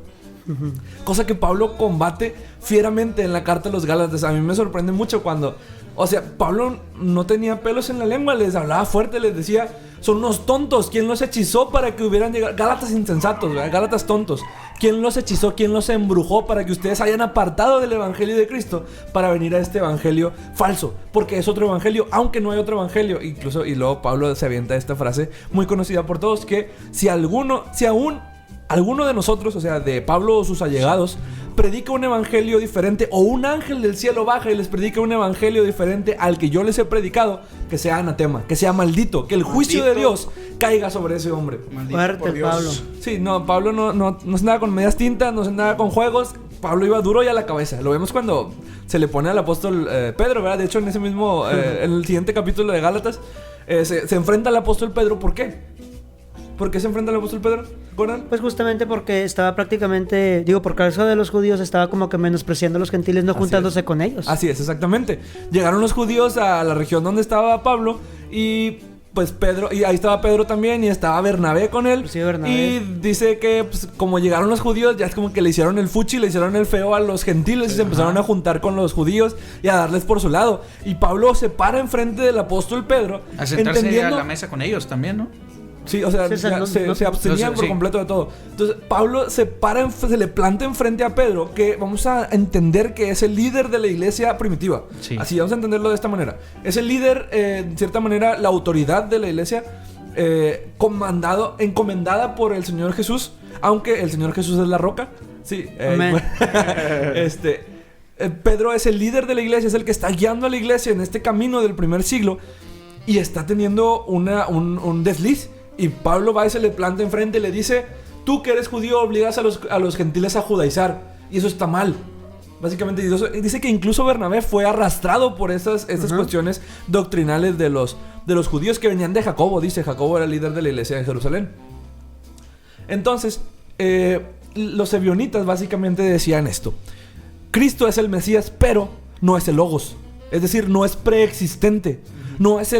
Cosa que Pablo combate fieramente en la carta de los Gálatas. A mí me sorprende mucho cuando, o sea, Pablo no tenía pelos en la lengua, les hablaba fuerte, les decía: son unos tontos, ¿quién los hechizó para que hubieran llegado? Gálatas insensatos, ¿verdad? Gálatas tontos. ¿Quién los hechizó? ¿Quién los embrujó para que ustedes hayan apartado del evangelio de Cristo para venir a este evangelio falso? Porque es otro evangelio, aunque no hay otro evangelio. Incluso, y luego Pablo se avienta esta frase muy conocida por todos, que si aún alguno de nosotros, o sea, de Pablo o sus allegados, predica un evangelio diferente, o un ángel del cielo baja y les predica un evangelio diferente al que yo les he predicado, que sea anatema, que sea maldito, que el juicio de Dios caiga sobre ese hombre. Fuerte, Pablo. Sí, no, Pablo no se andaba con medias tintas, no se andaba con juegos. Pablo iba duro y a la cabeza. Lo vemos cuando se le pone al apóstol Pedro, ¿verdad? De hecho, en ese mismo, en el siguiente capítulo de Gálatas, se enfrenta al apóstol Pedro. ¿Por qué? ¿Por qué se enfrenta al apóstol Pedro? ¿Gordon? Pues justamente porque estaba prácticamente, por causa de los judíos, estaba como que menospreciando a los gentiles, no juntándose con ellos. Así es, exactamente. Llegaron los judíos a la región donde estaba Pablo y pues Pedro, y ahí estaba Pedro también, y estaba Bernabé con él. Sí, Bernabé. Y dice que pues, como llegaron los judíos, ya es como que le hicieron el fuchi, le hicieron el feo a los gentiles, sí, y se empezaron a juntar con los judíos y a darles por su lado. Y Pablo se para enfrente del apóstol Pedro, a sentarse a la mesa con ellos también, ¿no? Sí, o sea, se abstenían por completo de todo. Entonces, Pablo se le planta enfrente a Pedro, que vamos a entender que es el líder de la iglesia primitiva. Sí. Así vamos a entenderlo de esta manera. Es el líder, en cierta manera, la autoridad de la iglesia, encomendada por el Señor Jesús, aunque el Señor Jesús es la roca. Sí. Amén. Pedro es el líder de la iglesia, es el que está guiando a la iglesia en este camino del primer siglo y está teniendo un desliz. Y Pablo va y se le planta enfrente y le dice: tú que eres judío obligas a los gentiles a judaizar. Y eso está mal. Básicamente dice que incluso Bernabé fue arrastrado por estas cuestiones doctrinales de los judíos que venían de Jacobo. Dice, Jacobo era el líder de la iglesia de Jerusalén. Entonces, los ebionitas básicamente decían esto: Cristo es el Mesías, pero no es el Logos. Es decir, no es preexistente. No es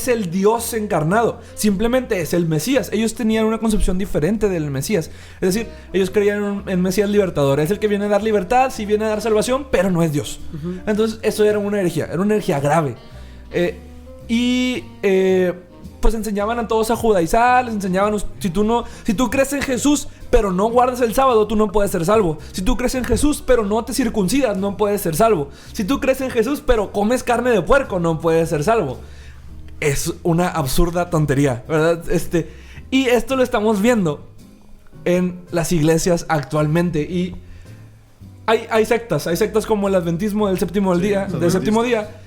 el Dios encarnado. Simplemente es el Mesías. Ellos tenían una concepción diferente del Mesías. Es decir, ellos creían en Mesías libertador. Es el que viene a dar libertad, sí viene a dar salvación, pero no es Dios. Entonces, eso era una herejía grave. Pues enseñaban a todos a judaizar, les enseñaban, si tú crees en Jesús, pero no guardas el sábado, tú no puedes ser salvo. Si tú crees en Jesús, pero no te circuncidas, no puedes ser salvo. Si tú crees en Jesús, pero comes carne de puerco, no puedes ser salvo. Es una absurda tontería, ¿verdad? Y esto lo estamos viendo en las iglesias actualmente. Y hay sectas como el adventismo del séptimo día,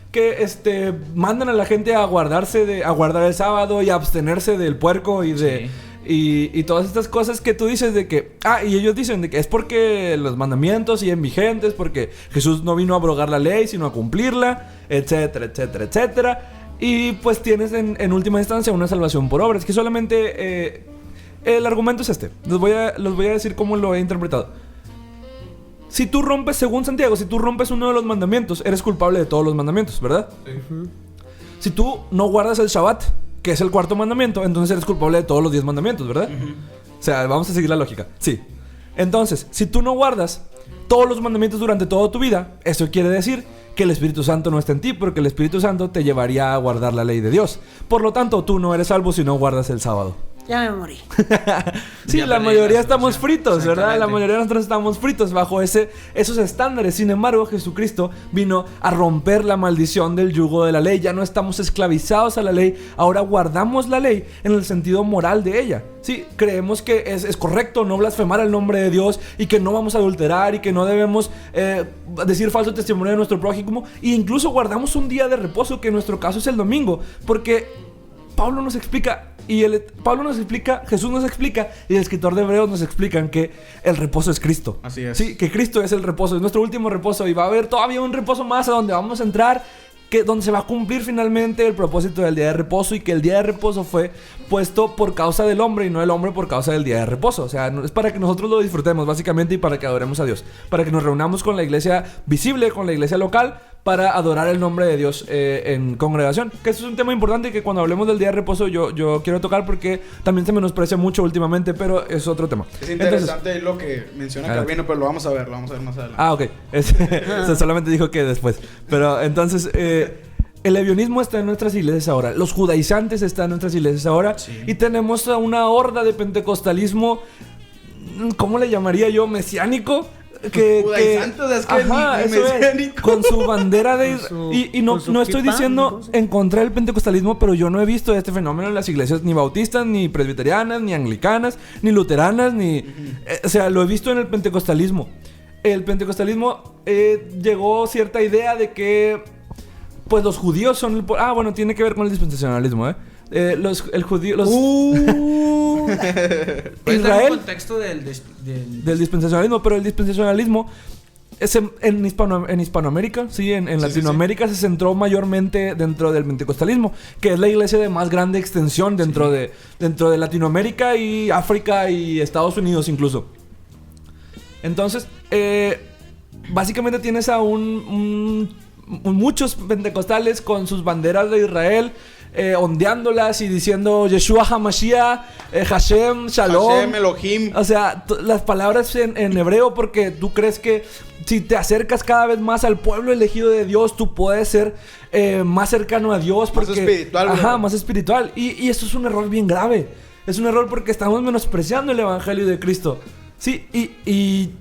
que mandan a la gente a guardar el sábado y a abstenerse del puerco y todas estas cosas que tú dices de que y ellos dicen de que es porque los mandamientos siguen vigentes, porque Jesús no vino a abrogar la ley sino a cumplirla, etcétera, etcétera, etcétera. Y pues tienes en última instancia una salvación por obras, que solamente el argumento es los voy a decir cómo lo he interpretado. Si tú rompes, según Santiago, si tú rompes uno de los mandamientos, eres culpable de todos los mandamientos, ¿verdad? Sí. Si tú no guardas el Shabbat, que es el cuarto mandamiento, entonces eres culpable de todos los 10 mandamientos, ¿verdad? O sea, vamos a seguir la lógica. Sí. Entonces, si tú no guardas todos los mandamientos durante toda tu vida, eso quiere decir que el Espíritu Santo no está en ti, porque el Espíritu Santo te llevaría a guardar la ley de Dios. Por lo tanto, tú no eres salvo si no guardas el sábado. Ya me morí. Sí, la mayoría estamos fritos, ¿verdad? La mayoría de nosotros estamos fritos bajo esos estándares. Sin embargo, Jesucristo vino a romper la maldición del yugo de la ley. Ya no estamos esclavizados a la ley. Ahora guardamos la ley en el sentido moral de ella. Sí, creemos que es correcto no blasfemar el nombre de Dios y que no vamos a adulterar y que no debemos decir falso testimonio de nuestro prójimo. E incluso guardamos un día de reposo, que en nuestro caso es el domingo, porque Pablo nos explica, Jesús nos explica, y el escritor de Hebreos nos explican que el reposo es Cristo. Así es. Sí, que Cristo es el reposo, es nuestro último reposo, y va a haber todavía un reposo más a donde vamos a entrar, donde se va a cumplir finalmente el propósito del día de reposo, y que el día de reposo fue puesto por causa del hombre y no el hombre por causa del día de reposo. O sea, es para que nosotros lo disfrutemos básicamente y para que adoremos a Dios, para que nos reunamos con la iglesia visible, con la iglesia local, para adorar el nombre de Dios en congregación. Que eso es un tema importante que cuando hablemos del día de reposo yo quiero tocar, porque también se menosprecia mucho últimamente, pero es otro tema. Es interesante. Entonces, lo que menciona Calvino, pero lo vamos a ver más adelante. Ok. Solamente dijo que después. Pero entonces, el ebionismo está en nuestras iglesias ahora. Los judaizantes están en nuestras iglesias ahora. Sí. Y tenemos a una horda de pentecostalismo, ¿cómo le llamaría yo? Mesiánico. Con su bandera de... Y no estoy diciendo en contra del pentecostalismo, pero yo no he visto este fenómeno en las iglesias ni bautistas, ni presbiterianas, ni anglicanas, ni luteranas, ni... o sea, lo he visto en el pentecostalismo. El pentecostalismo llegó cierta idea de que pues los judíos son... bueno, tiene que ver con el dispensacionalismo, el judío... Israel, el contexto del dispensacionalismo, pero el dispensacionalismo en Hispanoamérica, sí, en Latinoamérica se centró mayormente dentro del pentecostalismo, que es la iglesia de más grande extensión dentro de Latinoamérica y África y Estados Unidos incluso. Entonces, básicamente tienes a muchos pentecostales con sus banderas de Israel, ondeándolas y diciendo Yeshua HaMashiach, Hashem, Shalom, Hashem, Elohim. O sea, las palabras en hebreo, porque tú crees que si te acercas cada vez más al pueblo elegido de Dios, tú puedes ser más cercano a Dios, porque, más espiritual. Más espiritual. Y esto es un error bien grave. Es un error porque estamos menospreciando el evangelio de Cristo. Sí, y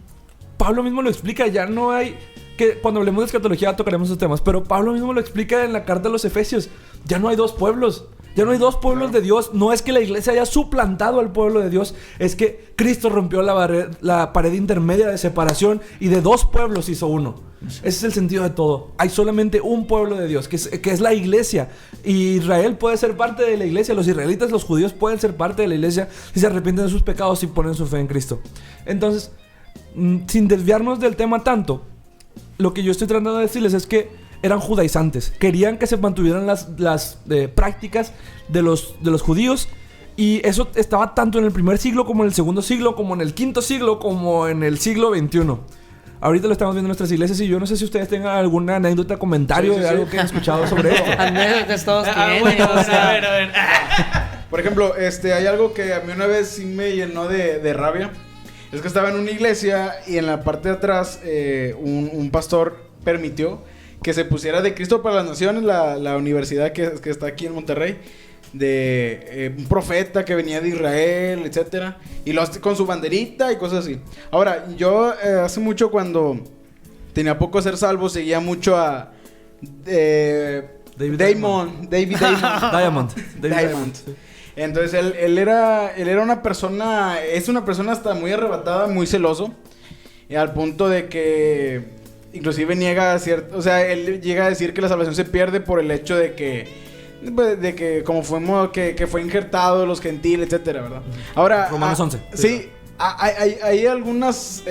Pablo mismo lo explica. Ya no hay... que cuando hablemos de escatología tocaremos esos temas, pero Pablo mismo lo explica en la carta a los Efesios. Ya no hay dos pueblos. Ya no hay dos pueblos de Dios. No es que la iglesia haya suplantado al pueblo de Dios. Es que Cristo rompió la pared intermedia de separación y de dos pueblos hizo uno. Ese es el sentido de todo. Hay solamente un pueblo de Dios, que es la iglesia. Y Israel puede ser parte de la iglesia. Los israelitas, los judíos pueden ser parte de la iglesia si se arrepienten de sus pecados y ponen su fe en Cristo. Entonces, sin desviarnos del tema tanto, lo que yo estoy tratando de decirles es que eran judaizantes. Querían que se mantuvieran las prácticas de los judíos. Y eso estaba tanto en el primer siglo como en el segundo siglo, como en el quinto siglo, como en el siglo XXI. Ahorita lo estamos viendo en nuestras iglesias y yo no sé si ustedes tengan alguna anécdota, comentario de algo que han escuchado sobre esto. Anécdotas todos tienen, Bueno, o sea. a ver. Por ejemplo, hay algo que a mí una vez sí me llenó de rabia. Es que estaba en una iglesia y en la parte de atrás un pastor permitió que se pusiera de Cristo para las Naciones, la universidad que está aquí en Monterrey, de un profeta que venía de Israel, etcétera, y con su banderita y cosas así. Ahora, yo hace mucho, cuando tenía poco ser salvo, seguía mucho a David Diamond. Entonces él era una persona, es una persona hasta muy arrebatada, muy celoso, y al punto de que inclusive él llega a decir que la salvación se pierde por el hecho de que como fuimos, que fue injertado los gentiles, etcétera, ¿verdad? Ahora, Romanos 11. Sí, hay algunas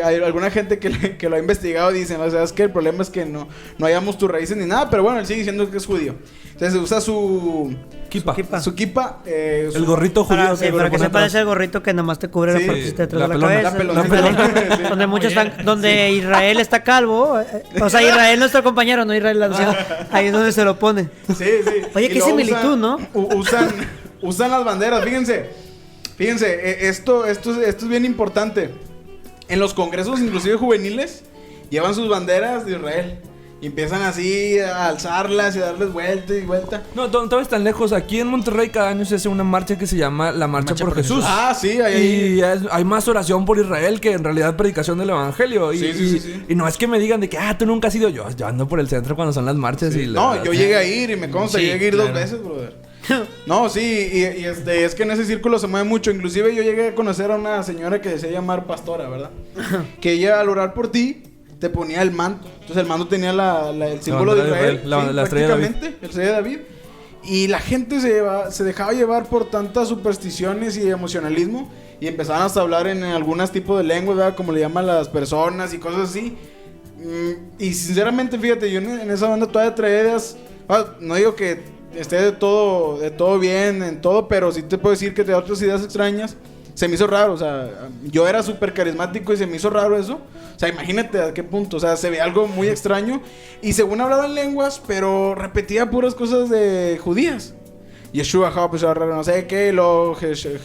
alguna gente que lo ha investigado y dicen, o sea, es que el problema es que no hallamos tus raíces ni nada, pero bueno, él sigue diciendo que es judío. Entonces usa su kipa, el gorrito judío. Para que se parece el gorrito que nomás te cubre la parte de atrás de la cabeza. La pelona. Donde muchos donde Israel está calvo. O sea, Israel nuestro compañero, no Israel la nación. Ahí es donde se lo pone. Sí. Oye, qué similitud, ¿no? Usan las banderas, fíjense, esto es bien importante. En los congresos, inclusive juveniles, llevan sus banderas de Israel. Y empiezan así a alzarlas y a darles vuelta y vuelta. No, no están lejos. Aquí en Monterrey cada año se hace una marcha que se llama la Marcha por Jesús. Ah, sí, Y hay más oración por Israel que en realidad predicación del evangelio. Sí. Y no es que me digan de que, tú nunca has ido. Yo ando por el centro cuando son las marchas. Sí. Yo llegué a ir y me consta, llegué a ir 2 veces, brother. No, sí, y es que en ese círculo se mueve mucho. Inclusive yo llegué a conocer a una señora que se llamar Pastora, ¿verdad? Que ella, al orar por ti, te ponía el manto. Entonces el manto tenía el símbolo de Israel, la estrella de David. El estrella de David. Y la gente se dejaba llevar por tantas supersticiones y emocionalismo. Y empezaban hasta a hablar en algunos tipos de lenguas, ¿verdad? Como le llaman las personas y cosas así. Y sinceramente, fíjate, yo en esa banda todavía traía ideas. No digo que esté de todo bien en todo, pero sí te puedo decir que tenía otras ideas extrañas. Se me hizo raro, o sea, yo era súper carismático y se me hizo raro eso. O sea, imagínate a qué punto, o sea, se ve algo muy extraño. Y según hablaba en lenguas, pero repetía puras cosas de judías. Yeshua, no sé qué,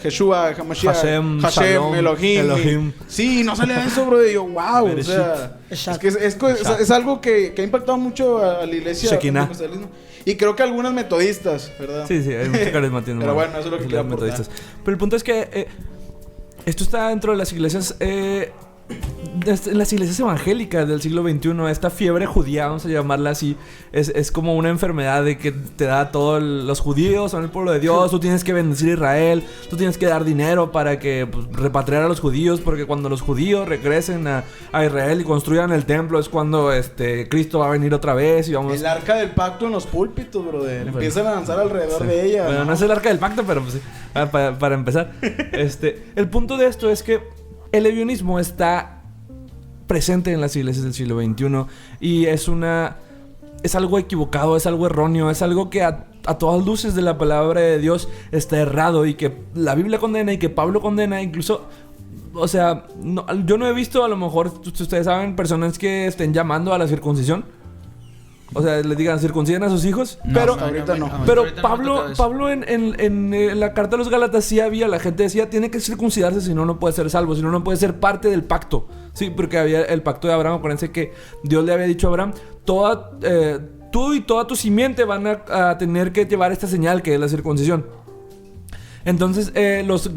Yeshua, Hamashiach, Hashem, Elohim. Sí, no salía eso, bro. Y yo, wow, o sea, es algo que ha impactado mucho a la iglesia. Y creo que algunas metodistas, ¿verdad? Sí, hay mucho carismatismo. Pero bueno, eso es lo que quiero aportar. Pero el punto es que esto está dentro de las iglesias, en las iglesias evangélicas del siglo XXI. Esta fiebre judía, vamos a llamarla así, es como una enfermedad de que te da todos los judíos, son el pueblo de Dios. Tú tienes que bendecir a Israel, tú tienes que dar dinero para que repatriar a los judíos, porque cuando los judíos regresen a Israel y construyan el templo es cuando Cristo va a venir otra vez y vamos... El arca del pacto en los púlpitos, brother. Empiezan a danzar alrededor de ella. Bueno, no es el arca del pacto, pero pues sí, para empezar. El punto de esto es que el levionismo está presente en las iglesias del siglo XXI y es algo equivocado, es algo erróneo, es algo que a todas luces de la palabra de Dios está errado y que la Biblia condena y que Pablo condena. Incluso, o sea, yo no he visto, a lo mejor ustedes saben, personas que estén llamando a la circuncisión. O sea, les digan, circunciden a sus hijos. No, pero ahorita no. Pero Pablo en la carta de los Gálatas sí había, la gente decía, tiene que circuncidarse, si no, no puede ser salvo, si no, no puede ser parte del pacto. Sí, porque había el pacto de Abraham. Acuérdense que Dios le había dicho a Abraham, tú y toda tu simiente van a tener que llevar esta señal que es la circuncisión. Entonces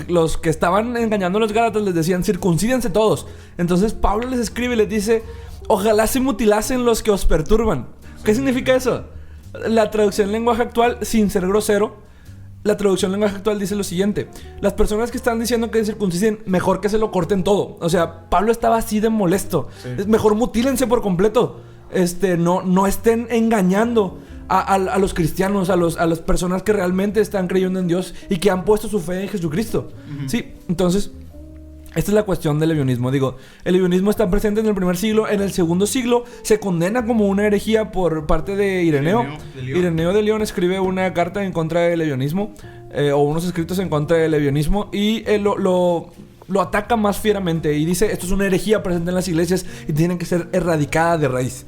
los que estaban engañando a los Gálatas les decían, circuncídense todos. Entonces Pablo les escribe y les dice, ojalá se mutilasen los que os perturban. ¿Qué significa eso? La traducción en lenguaje actual, sin ser grosero, la traducción en lenguaje actual dice lo siguiente: las personas que están diciendo que circunciden, mejor que se lo corten todo. O sea, Pablo estaba así de molesto. Es mejor mutílense por completo. No estén engañando a los cristianos, a las personas que realmente están creyendo en Dios y que han puesto su fe en Jesucristo. Sí, entonces, esta es la cuestión del ebionismo. Digo, el ebionismo está presente en el primer siglo. En el segundo siglo se condena como una herejía por parte de Ireneo. Ireneo de León escribe una carta en contra del ebionismo, o unos escritos en contra del ebionismo, y lo ataca más fieramente y dice: esto es una herejía presente en las iglesias y tienen que ser erradicadas de raíz.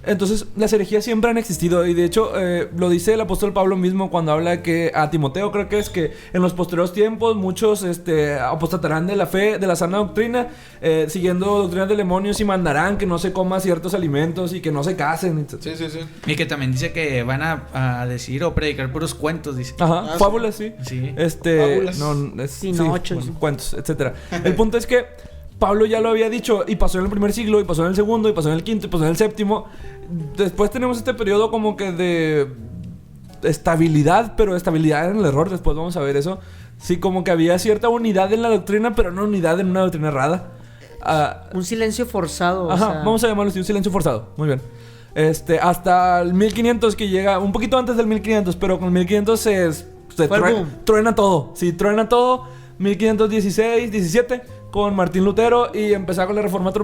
Entonces, las herejías siempre han existido, y de hecho lo dice el apóstol Pablo mismo cuando habla que a Timoteo, creo que es que en los posteriores tiempos muchos apostatarán de la fe, de la sana doctrina, siguiendo doctrinas de demonios, y mandarán que no se coma ciertos alimentos y que no se casen. Sí. Y que también dice que van a decir o predicar puros cuentos, dice. Ajá, fábulas, sí. Fábulas. Pinochos. Sí, cuentos, etcétera. El punto es que Pablo ya lo había dicho, y pasó en el primer siglo, y pasó en el segundo, y pasó en el quinto, y pasó en el séptimo. Después tenemos este periodo como que de estabilidad, pero estabilidad en el error. Después vamos a ver eso. Sí, como que había cierta unidad en la doctrina, pero no unidad en una doctrina errada. Un silencio forzado. Ajá, o sea... vamos a llamarlo así, un silencio forzado. Muy bien. Hasta el 1500, que llega un poquito antes del 1500, pero con el 1500 se truena todo. Sí, truena todo. 1516, 17, con Martín Lutero, y empezar con la reforma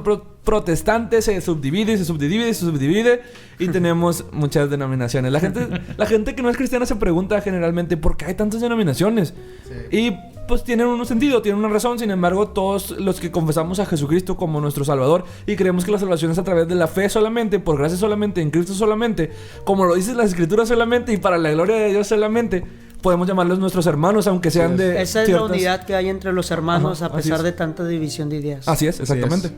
protestante. Se subdivide, y tenemos muchas denominaciones. La gente que no es cristiana se pregunta generalmente ¿por qué hay tantas denominaciones? Sí. Y pues tienen un sentido, tienen una razón. Sin embargo, todos los que confesamos a Jesucristo como nuestro Salvador y creemos que la salvación es a través de la fe solamente, por gracia solamente, en Cristo solamente, como lo dicen las Escrituras solamente y para la gloria de Dios solamente, podemos llamarlos nuestros hermanos, aunque sean de esa es ciertas... la unidad que hay entre los hermanos. Ajá, a pesar de tanta división de ideas. Así es, exactamente.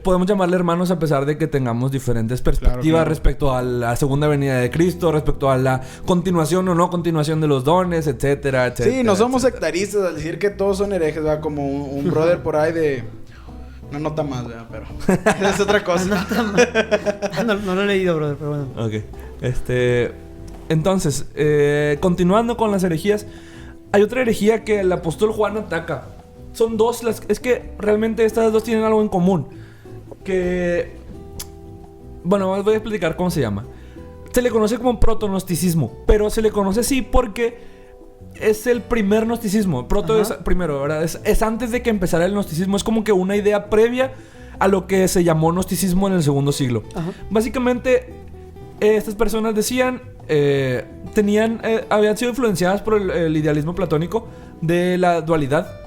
Podemos llamarle hermanos a pesar de que tengamos diferentes perspectivas respecto a la segunda venida de Cristo, respecto a la continuación o no continuación de los dones, etcétera, etcétera. Sí, no somos sectaristas al decir que todos son herejes, ¿verdad? Como un brother por ahí de... Una nota más, ¿verdad? Pero... es otra cosa. no lo he leído, brother, pero bueno. Ok. Entonces, continuando con las herejías, hay otra herejía que el apóstol Juan ataca. Son dos es que realmente estas dos tienen algo en común. Bueno, os voy a explicar cómo se llama. Se le conoce como proto-gnosticismo, pero se le conoce así porque es el primer gnosticismo. Proto es primero, ¿verdad? Es antes de que empezara el gnosticismo. Es como que una idea previa a lo que se llamó gnosticismo en el segundo siglo. Básicamente, estas personas decían... habían sido influenciadas por el idealismo platónico de la dualidad.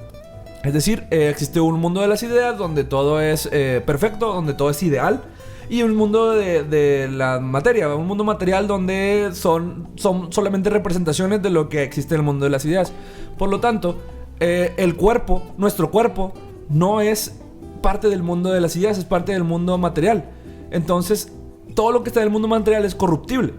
Es decir, existe un mundo de las ideas donde todo es perfecto, donde todo es ideal, y un mundo de la materia, un mundo material donde son solamente representaciones de lo que existe en el mundo de las ideas. Por lo tanto, nuestro cuerpo, no es parte del mundo de las ideas, es parte del mundo material. Entonces, todo lo que está en el mundo material es corruptible.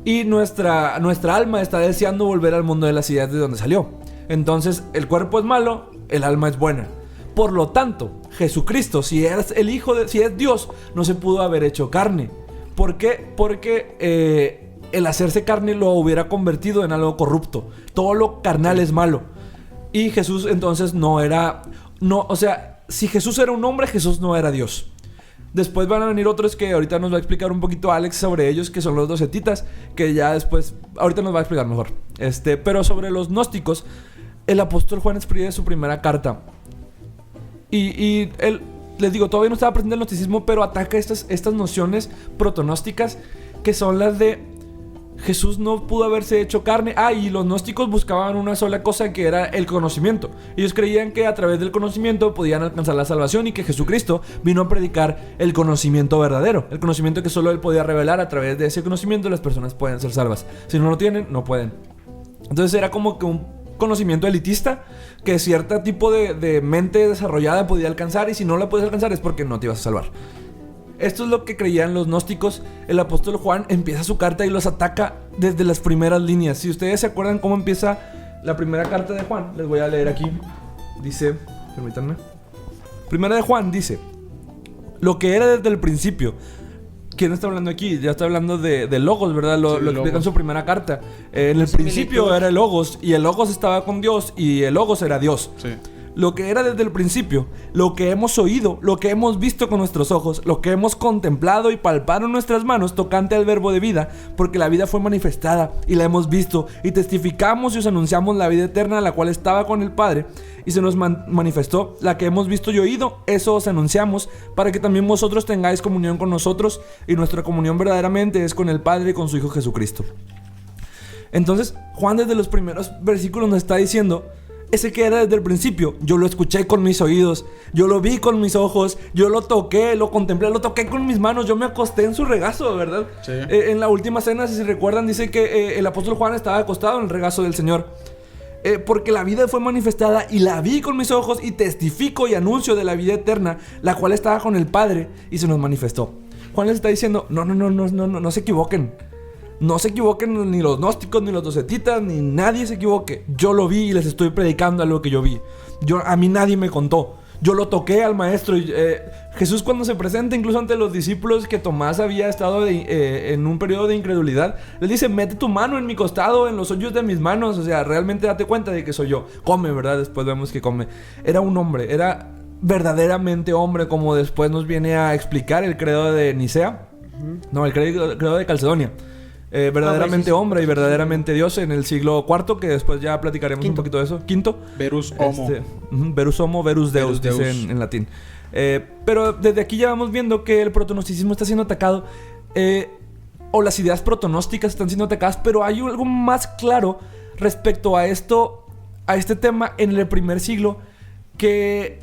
Y nuestra alma está deseando volver al mundo de las ideas de donde salió. Entonces, el cuerpo es malo, el alma es buena. Por lo tanto, Jesucristo, si es si es Dios, no se pudo haber hecho carne. ¿Por qué? Porque el hacerse carne lo hubiera convertido en algo corrupto. Todo lo carnal es malo. Y Jesús entonces si Jesús era un hombre, Jesús no era Dios. Después van a venir otros que ahorita nos va a explicar un poquito Alex sobre ellos, que son los docetitas, que ya después, ahorita nos va a explicar mejor. Pero sobre los gnósticos, el apóstol Juan escribe su primera carta. Y él, les digo, todavía no estaba presente el gnosticismo, pero ataca estas nociones protonósticas, que son las de Jesús no pudo haberse hecho carne. Y los gnósticos buscaban una sola cosa, que era el conocimiento. Ellos creían que a través del conocimiento podían alcanzar la salvación, y que Jesucristo vino a predicar el conocimiento verdadero, el conocimiento que solo Él podía revelar. A través de ese conocimiento las personas pueden ser salvas. Si no lo tienen, no pueden. Entonces era como que un conocimiento elitista que cierto tipo de mente desarrollada podía alcanzar, y si no la puedes alcanzar es porque no te ibas a salvar. Esto es lo que creían los gnósticos. El apóstol Juan empieza su carta y los ataca desde las primeras líneas. Si ustedes se acuerdan cómo empieza la primera carta de Juan, les voy a leer aquí. Dice, permítanme. Primera de Juan dice: lo que era desde el principio, ¿quién está hablando aquí? Ya está hablando de Logos, ¿verdad? Lo explica en Logos. su primera carta. En el principio era el Logos, y el Logos estaba con Dios, y el Logos era Dios. Sí. Lo que era desde el principio, lo que hemos oído, lo que hemos visto con nuestros ojos, lo que hemos contemplado y palpado en nuestras manos tocante al verbo de vida, porque la vida fue manifestada y la hemos visto, y testificamos y os anunciamos la vida eterna, la cual estaba con el Padre y se nos manifestó, la que hemos visto y oído, eso os anunciamos, para que también vosotros tengáis comunión con nosotros, y nuestra comunión verdaderamente es con el Padre y con su Hijo Jesucristo. Entonces, Juan desde los primeros versículos nos está diciendo: ese que era desde el principio, yo lo escuché con mis oídos, yo lo vi con mis ojos, yo lo toqué, lo contemplé, lo toqué con mis manos, yo me acosté en su regazo, ¿verdad? Sí. En la última cena, si se recuerdan, dice que el apóstol Juan estaba acostado en el regazo del Señor. Porque la vida fue manifestada y la vi con mis ojos, y testifico y anuncio de la vida eterna, la cual estaba con el Padre y se nos manifestó. Juan les está diciendo: no se equivoquen. No se equivoquen ni los gnósticos, ni los docetitas, ni nadie se equivoque. Yo lo vi y les estoy predicando algo que yo vi. A mí nadie me contó. Yo lo toqué al maestro. Jesús, cuando se presenta incluso ante los discípulos, que Tomás había estado en un periodo de incredulidad, les dice: mete tu mano en mi costado, en los hoyos de mis manos. O sea, realmente date cuenta de que soy yo. Come, ¿verdad? Después vemos que come. Era un hombre, era verdaderamente hombre, como después nos viene a explicar el credo de Nicea. No, el credo de Calcedonia. Verdaderamente hombre y verdaderamente Dios en el siglo IV, que después ya platicaremos un poquito de eso. Quinto. Verus homo. Verus homo, verus Deus, Verus dice Deus. en latín. Pero desde aquí ya vamos viendo que el protonosticismo está siendo atacado, o las ideas protonósticas están siendo atacadas, pero hay algo más claro respecto a esto, a este tema en el primer siglo, que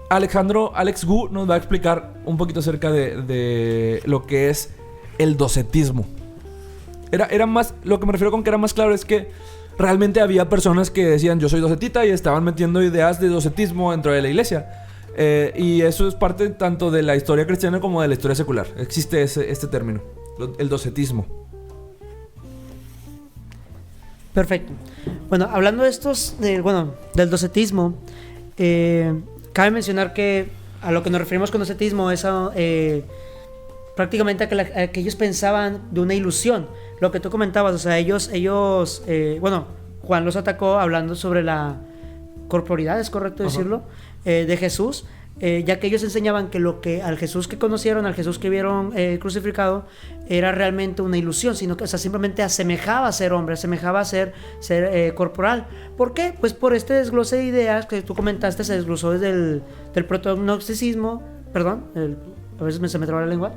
Alex Gu nos va a explicar un poquito acerca de lo que es el docetismo. Era más, lo que me refiero con que era más claro es que realmente había personas que decían: yo soy docetita, y estaban metiendo ideas de docetismo dentro de la iglesia. Y eso es parte tanto de la historia cristiana como de la historia secular. Existe este término, el docetismo. Perfecto. Bueno, hablando de estos, del docetismo, cabe mencionar que a lo que nos referimos con docetismo es prácticamente a que ellos pensaban de una ilusión. Lo que tú comentabas, o sea, ellos Juan los atacó hablando sobre la corporidad, ¿es correcto decirlo? De Jesús, ya que ellos enseñaban que al Jesús que conocieron, al Jesús que vieron crucificado, era realmente una ilusión, sino que, o sea, simplemente asemejaba a ser hombre, asemejaba a ser corporal. ¿Por qué? Pues por este desglose de ideas que tú comentaste, se desglosó desde del protognosticismo, a veces se me traba la lengua.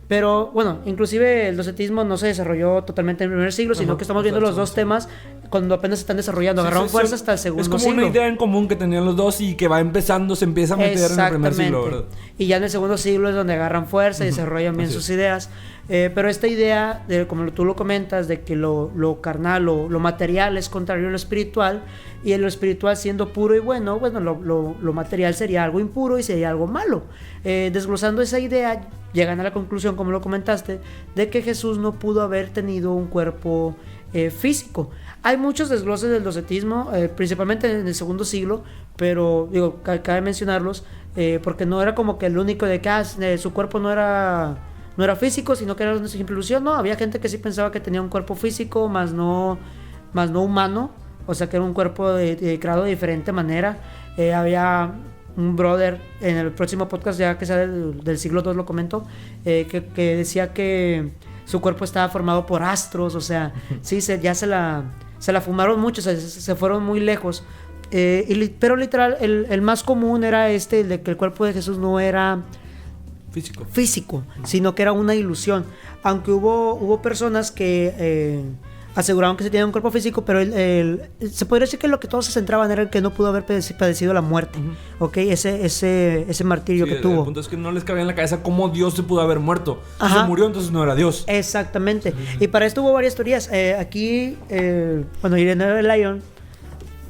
Pero bueno, inclusive el docetismo no se desarrolló totalmente en el primer siglo, sino que estamos viendo los dos temas cuando apenas se están desarrollando. Agarraron fuerza hasta el segundo siglo. Es como una idea en común que tenían los dos y que va empezando, se empieza a meter en el primer siglo, ¿verdad? Y ya en el segundo siglo es donde agarran fuerza y desarrollan bien sus ideas. Pero esta idea, como tú lo comentas, de que lo carnal, lo material es contrario a lo espiritual, y en lo espiritual siendo puro y bueno, lo material sería algo impuro y sería algo malo. Desglosando esa idea, llegan a la conclusión, como lo comentaste, de que Jesús no pudo haber tenido un cuerpo físico. Hay muchos desgloses del docetismo, principalmente en el segundo siglo, pero digo, cabe mencionarlos, porque no era como que el único de que su cuerpo no era físico, sino que era una simple ilusión. No, había gente que sí pensaba que tenía un cuerpo físico, más no humano, o sea, que era un cuerpo creado de diferente manera. Había un brother en el próximo podcast, ya que sea del siglo II, lo comento, que decía que su cuerpo estaba formado por astros, o sea, sí, ya se la fumaron mucho, se fueron muy lejos. Pero literal, el más común era el de que el cuerpo de Jesús no era físico, sino que era una ilusión. Aunque hubo personas que aseguraban que se tenía un cuerpo físico, pero se podría decir que lo que todos se centraban era el que no pudo haber padecido la muerte, ¿ok? Ese martirio que tuvo. El punto es que no les cabía en la cabeza cómo Dios se pudo haber muerto. Si Ajá. se murió, entonces no era Dios. Exactamente. Y para esto hubo varias teorías. Aquí, Ireneo de Lyon,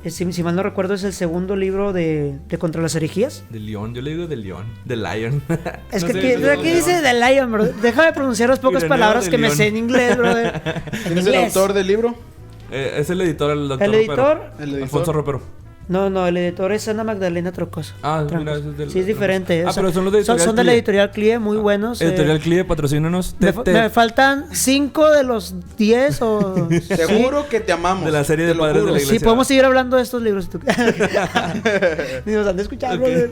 si mal no recuerdo, es el segundo libro de Contra las herejías. De León, yo le digo de León, de Lion. Es No que sé, aquí dice de Lion, bro. Déjame pronunciar las pocas Ireneo palabras de que me León. sé en inglés, brother. ¿Quién es el autor del libro? Es el editor, el doctor El editor, El editor. Alfonso Ropero. No, el editor es Ana Magdalena Trocoso. Ah, Trancos. mira, ese es del... Sí, es diferente. Ah, o sea, pero son los de Editorial son de la Clie. editorial Clie, muy buenos. Editorial Clie, patrocínanos. Me faltan 5 de los 10 o... Seguro que te amamos. De la serie de te lo Padres de juro. la Iglesia. Sí, podemos seguir hablando de estos libros. Ni nos han de escuchar, brother.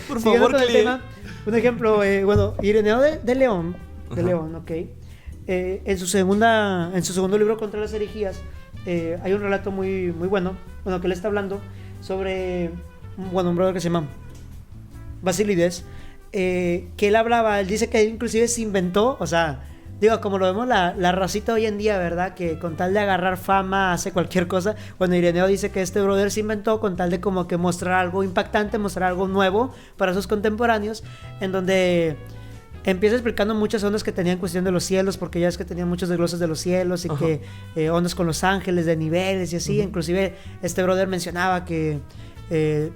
Por Siguiendo favor, con el Clie. tema, un ejemplo, bueno, Ireneo de León, ok. En su segundo libro Contra las herejías, hay un relato muy bueno, que él está hablando sobre, un brother que se llama Basilides, que él dice que inclusive se inventó, o sea, digo, como lo vemos la racita hoy en día, ¿verdad? Que con tal de agarrar fama hace cualquier cosa. Bueno, Ireneo dice que este brother se inventó con tal de como que mostrar algo impactante, mostrar algo nuevo para sus contemporáneos, en donde empieza explicando muchas ondas que tenía en cuestión de los cielos, porque ya es que tenía muchos desgloses de los cielos y que ondas con los ángeles, de niveles y así. Inclusive este brother mencionaba que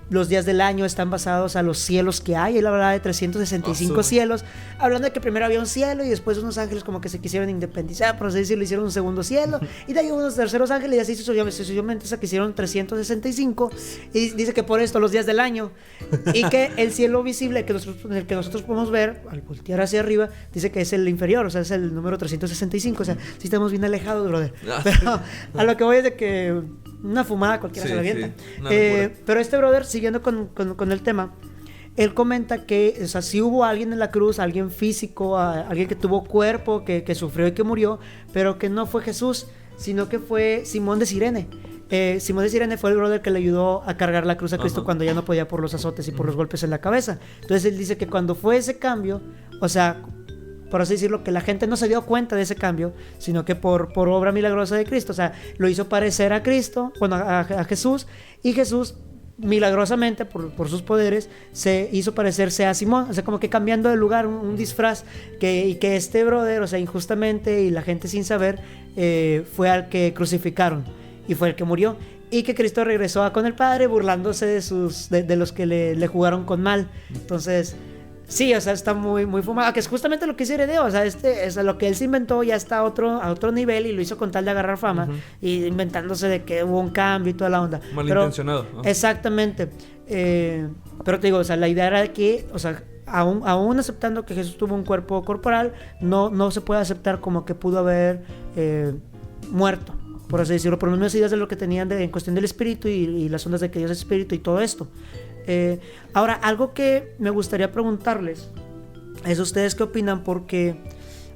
los días del año están basados a los cielos que hay. Él hablaba de 365 cielos, hablando de que primero había un cielo y después unos ángeles como que se quisieron independizar, por así decirlo, hicieron un segundo cielo y de ahí unos terceros ángeles y así sucesivamente se quisieron 365, y dice que por esto los días del año, y que el cielo visible en el que nosotros podemos ver al voltear hacia arriba, dice que es el inferior, o sea, es el número 365, o sea, sí estamos bien alejados, brother. Pero a lo que voy es de que una fumada cualquiera se la avienta. Pero este brother, siguiendo con el tema, él comenta que, o sea, sí hubo alguien en la cruz, alguien físico, alguien que tuvo cuerpo, que sufrió y que murió, pero que no fue Jesús, sino que fue Simón de Cirene. Simón de Cirene fue el brother que le ayudó a cargar la cruz a Cristo cuando ya no podía por los azotes y por los golpes en la cabeza. Entonces él dice que cuando fue ese cambio, o sea, por así decirlo, que la gente no se dio cuenta de ese cambio, sino que por obra milagrosa de Cristo, o sea, lo hizo parecer a Cristo, bueno, a Jesús, y Jesús milagrosamente por sus poderes se hizo parecerse a Simón, o sea, como que cambiando de lugar, un disfraz, y que este brother, o sea, injustamente y la gente sin saber, fue al que crucificaron y fue el que murió, y que Cristo regresó con el Padre burlándose de los que le jugaron con mal. Entonces sí, o sea, está muy, muy fumado, que es justamente lo que hizo Ireneo, o sea, lo que él se inventó ya está a otro nivel y lo hizo con tal de agarrar fama, y inventándose de que hubo un cambio y toda la onda. Malintencionado. Exactamente. Pero te digo, o sea, la idea era que, o sea, aún aceptando que Jesús tuvo un cuerpo corporal, no se puede aceptar como que pudo haber muerto, por así decirlo, por las mismas ideas de lo que tenían en cuestión del espíritu y las ondas de que Dios es espíritu y todo esto. Ahora, algo que me gustaría preguntarles es ustedes qué opinan, porque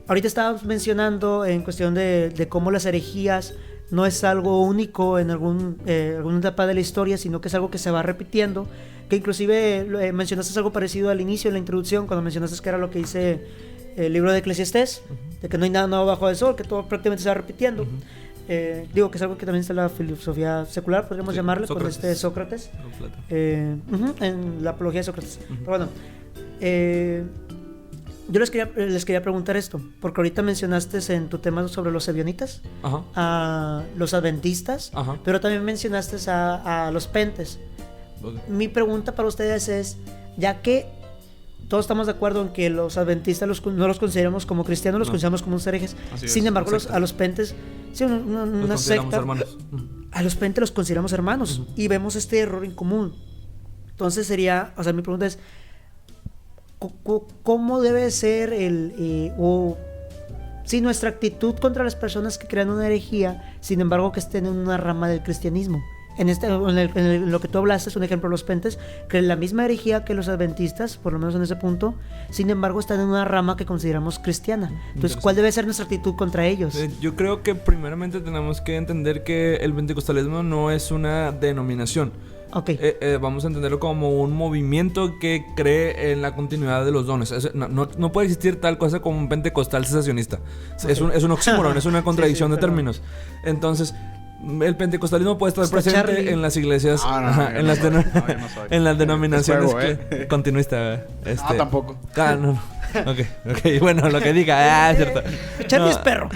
ahorita estábamos mencionando en cuestión de cómo las herejías no es algo único en alguna etapa de la historia, sino que es algo que se va repitiendo, que inclusive mencionaste algo parecido al inicio, en la introducción, cuando mencionaste que era lo que dice el libro de Eclesiastés, de que no hay nada nuevo bajo el sol, que todo prácticamente se va repitiendo. Digo que es algo que también está en la filosofía secular, podríamos llamarle, con Sócrates, en la apología de Sócrates. Pero bueno, yo les quería preguntar esto, porque ahorita mencionaste en tu tema sobre los ebionitas, a los adventistas, pero también mencionaste a los pentes. Mi pregunta para ustedes es, ya que todos estamos de acuerdo en que los adventistas no los consideramos como cristianos, los consideramos como unos herejes. Sin embargo, a los pentes, sí, una secta, a los pentes los consideramos hermanos, y vemos este error en común. Entonces sería, o sea, mi pregunta es, ¿cómo debe ser nuestra actitud contra las personas que crean una herejía, sin embargo que estén en una rama del cristianismo? En lo que tú hablaste es un ejemplo, los pentes creen la misma herejía que los adventistas, por lo menos en ese punto, sin embargo están en una rama que consideramos cristiana. Entonces, ¿cuál debe ser nuestra actitud contra ellos? Yo creo que primeramente tenemos que entender que el pentecostalismo no es una denominación. Vamos a entenderlo como un movimiento que cree en la continuidad de los dones. No puede existir tal cosa como un pentecostal cesacionista. Es un oxímoron, es una contradicción de términos. Entonces, el pentecostalismo puede estar presente en las iglesias, en las denominaciones continuistas. Tampoco. No. Ok, bueno, lo que diga, es cierto. Charlie es perro.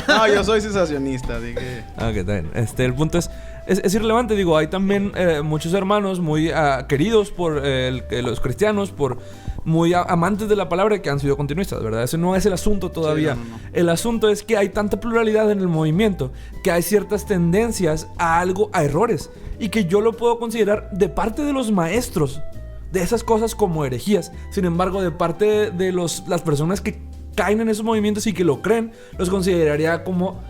No, yo soy sensacionista, dije. Ok, está bien. El punto es, es irrelevante. Digo, hay también muchos hermanos muy queridos por los cristianos, por muy amantes de la palabra, que han sido continuistas, ¿verdad? Ese no es el asunto todavía. Sí, no. El asunto es que hay tanta pluralidad en el movimiento que hay ciertas tendencias a errores, y que yo lo puedo considerar de parte de los maestros de esas cosas como herejías. Sin embargo, de parte de las personas que caen en esos movimientos y que lo creen, los consideraría como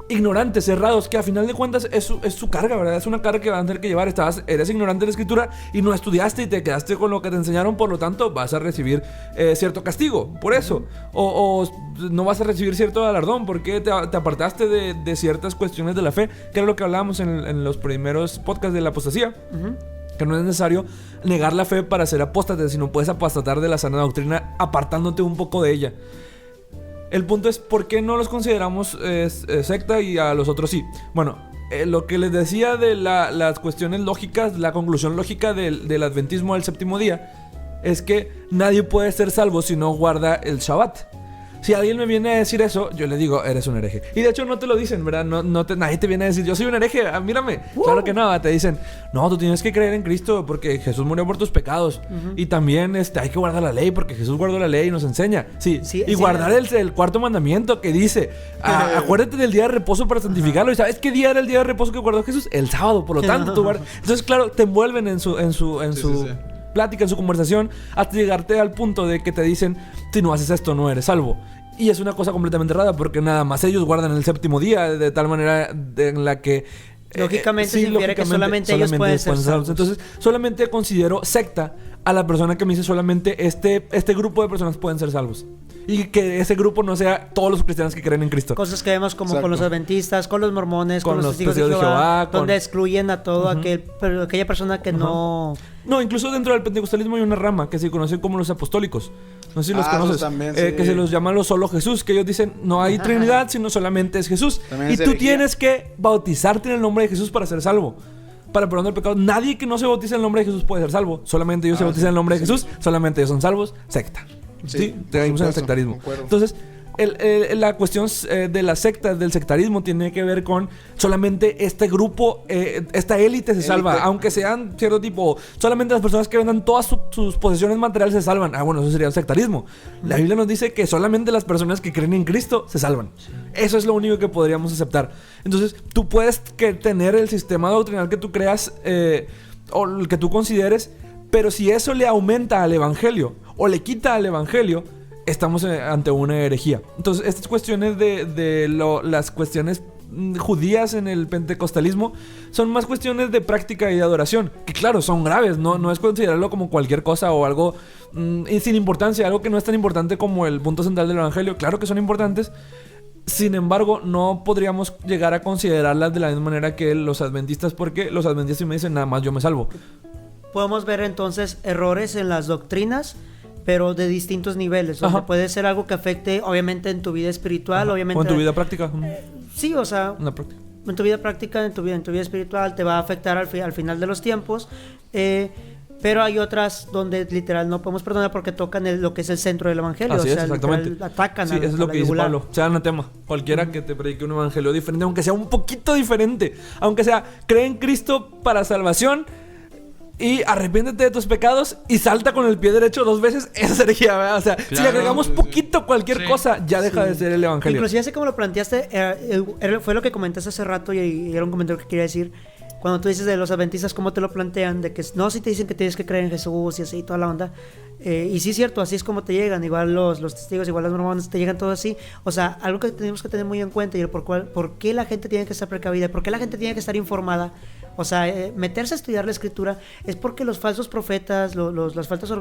ignorantes, cerrados, que a final de cuentas es su carga, ¿verdad? Es una carga que van a tener que llevar. Eres ignorante de la escritura y no estudiaste y te quedaste con lo que te enseñaron, por lo tanto vas a recibir cierto castigo por eso, o no vas a recibir cierto galardón porque te apartaste de ciertas cuestiones de la fe, que era lo que hablábamos en los primeros podcasts de la apostasía. Que no es necesario negar la fe para ser apóstate, sino puedes apostatar de la sana doctrina apartándote un poco de ella. El punto es, ¿por qué no los consideramos secta y a los otros sí? Bueno, lo que les decía de las cuestiones lógicas, la conclusión lógica del adventismo del séptimo día, es que nadie puede ser salvo si no guarda el Shabbat. Si alguien me viene a decir eso, yo le digo, eres un hereje. Y de hecho no te lo dicen, ¿verdad? Nadie te viene a decir, yo soy un hereje, mírame. Claro que no, te dicen, no, tú tienes que creer en Cristo porque Jesús murió por tus pecados. Y también hay que guardar la ley porque Jesús guardó la ley y nos enseña. Sí, y guardar el cuarto mandamiento que dice, acuérdate del día de reposo para santificarlo. ¿Y sabes qué día era el día de reposo que guardó Jesús? El sábado, por lo tanto. Entonces, claro, te envuelven en su plática, en su conversación, hasta llegarte al punto de que te dicen, si no haces esto no eres salvo. Y es una cosa completamente errada, porque nada más ellos guardan el séptimo día de tal manera en la que lógicamente se infiere que solamente ellos pueden ser salvos. Entonces solamente considero secta a la persona que me dice solamente este grupo de personas pueden ser salvos, y que ese grupo no sea todos los cristianos que creen en Cristo. Cosas que vemos como con los adventistas, con los mormones, con los testigos de Jehová, donde excluyen a todo aquella persona que no... No, incluso dentro del pentecostalismo hay una rama que se conoce como los apostólicos. No sé si los conoces. También, sí. Que se los llama los solo Jesús, que ellos dicen no hay Trinidad, sino solamente es Jesús. También y tú tienes que bautizarte en el nombre de Jesús para ser salvo, para perdón del pecado. Nadie que no se bautice en el nombre de Jesús puede ser salvo. Solamente ellos se bautizan en el nombre de Jesús, solamente ellos son salvos. Secta. Sí, caímos en el sectarismo. Entonces, la cuestión de las sectas, del sectarismo, tiene que ver con solamente este grupo, esta élite se salva, aunque sean cierto tipo, solamente las personas que vendan todas sus posesiones materiales se salvan. Bueno, eso sería el sectarismo. La Biblia nos dice que solamente las personas que creen en Cristo se salvan. Eso es lo único que podríamos aceptar. Entonces, tú puedes tener el sistema doctrinal que tú creas o el que tú consideres, pero si eso le aumenta al evangelio o le quita al evangelio, estamos ante una herejía. Entonces, estas cuestiones las cuestiones judías en el pentecostalismo son más cuestiones de práctica y de adoración, que claro, son graves, no es considerarlo como cualquier cosa o algo sin importancia, algo que no es tan importante como el punto central del evangelio. Claro que son importantes, sin embargo, no podríamos llegar a considerarlas de la misma manera que los adventistas, porque los adventistas me dicen, nada más yo me salvo. Podemos ver entonces errores en las doctrinas, pero de distintos niveles, donde puede ser algo que afecte obviamente en tu vida espiritual, obviamente, o en tu vida práctica. Sí, o sea, en tu vida práctica, en tu vida espiritual te va a afectar al final de los tiempos, pero hay otras donde literal no podemos perdonar porque tocan lo que es el centro del evangelio. Así o sea, es, exactamente. Atacan sí, eso es lo que dice Pablo. Sea anatema cualquiera que te predique un evangelio diferente, aunque sea un poquito diferente, aunque sea cree en Cristo para salvación y arrepiéntete de tus pecados y salta con el pie derecho 2 veces, esa es herejía, ¿verdad? O sea, claro, si le agregamos poquito cualquier cosa, ya deja de ser el evangelio. Inclusive así como lo planteaste, fue lo que comentaste hace rato y era un comentario que quería decir. Cuando tú dices de los adventistas, cómo te lo plantean, de que no, si te dicen que tienes que creer en Jesús y así, toda la onda. Y sí es cierto, así es como te llegan, igual los testigos, igual los mormones, te llegan todo así. O sea, algo que tenemos que tener muy en cuenta y por qué la gente tiene que estar precavida, por qué la gente tiene que estar informada. O sea, meterse a estudiar la escritura es porque los falsos profetas, las falsas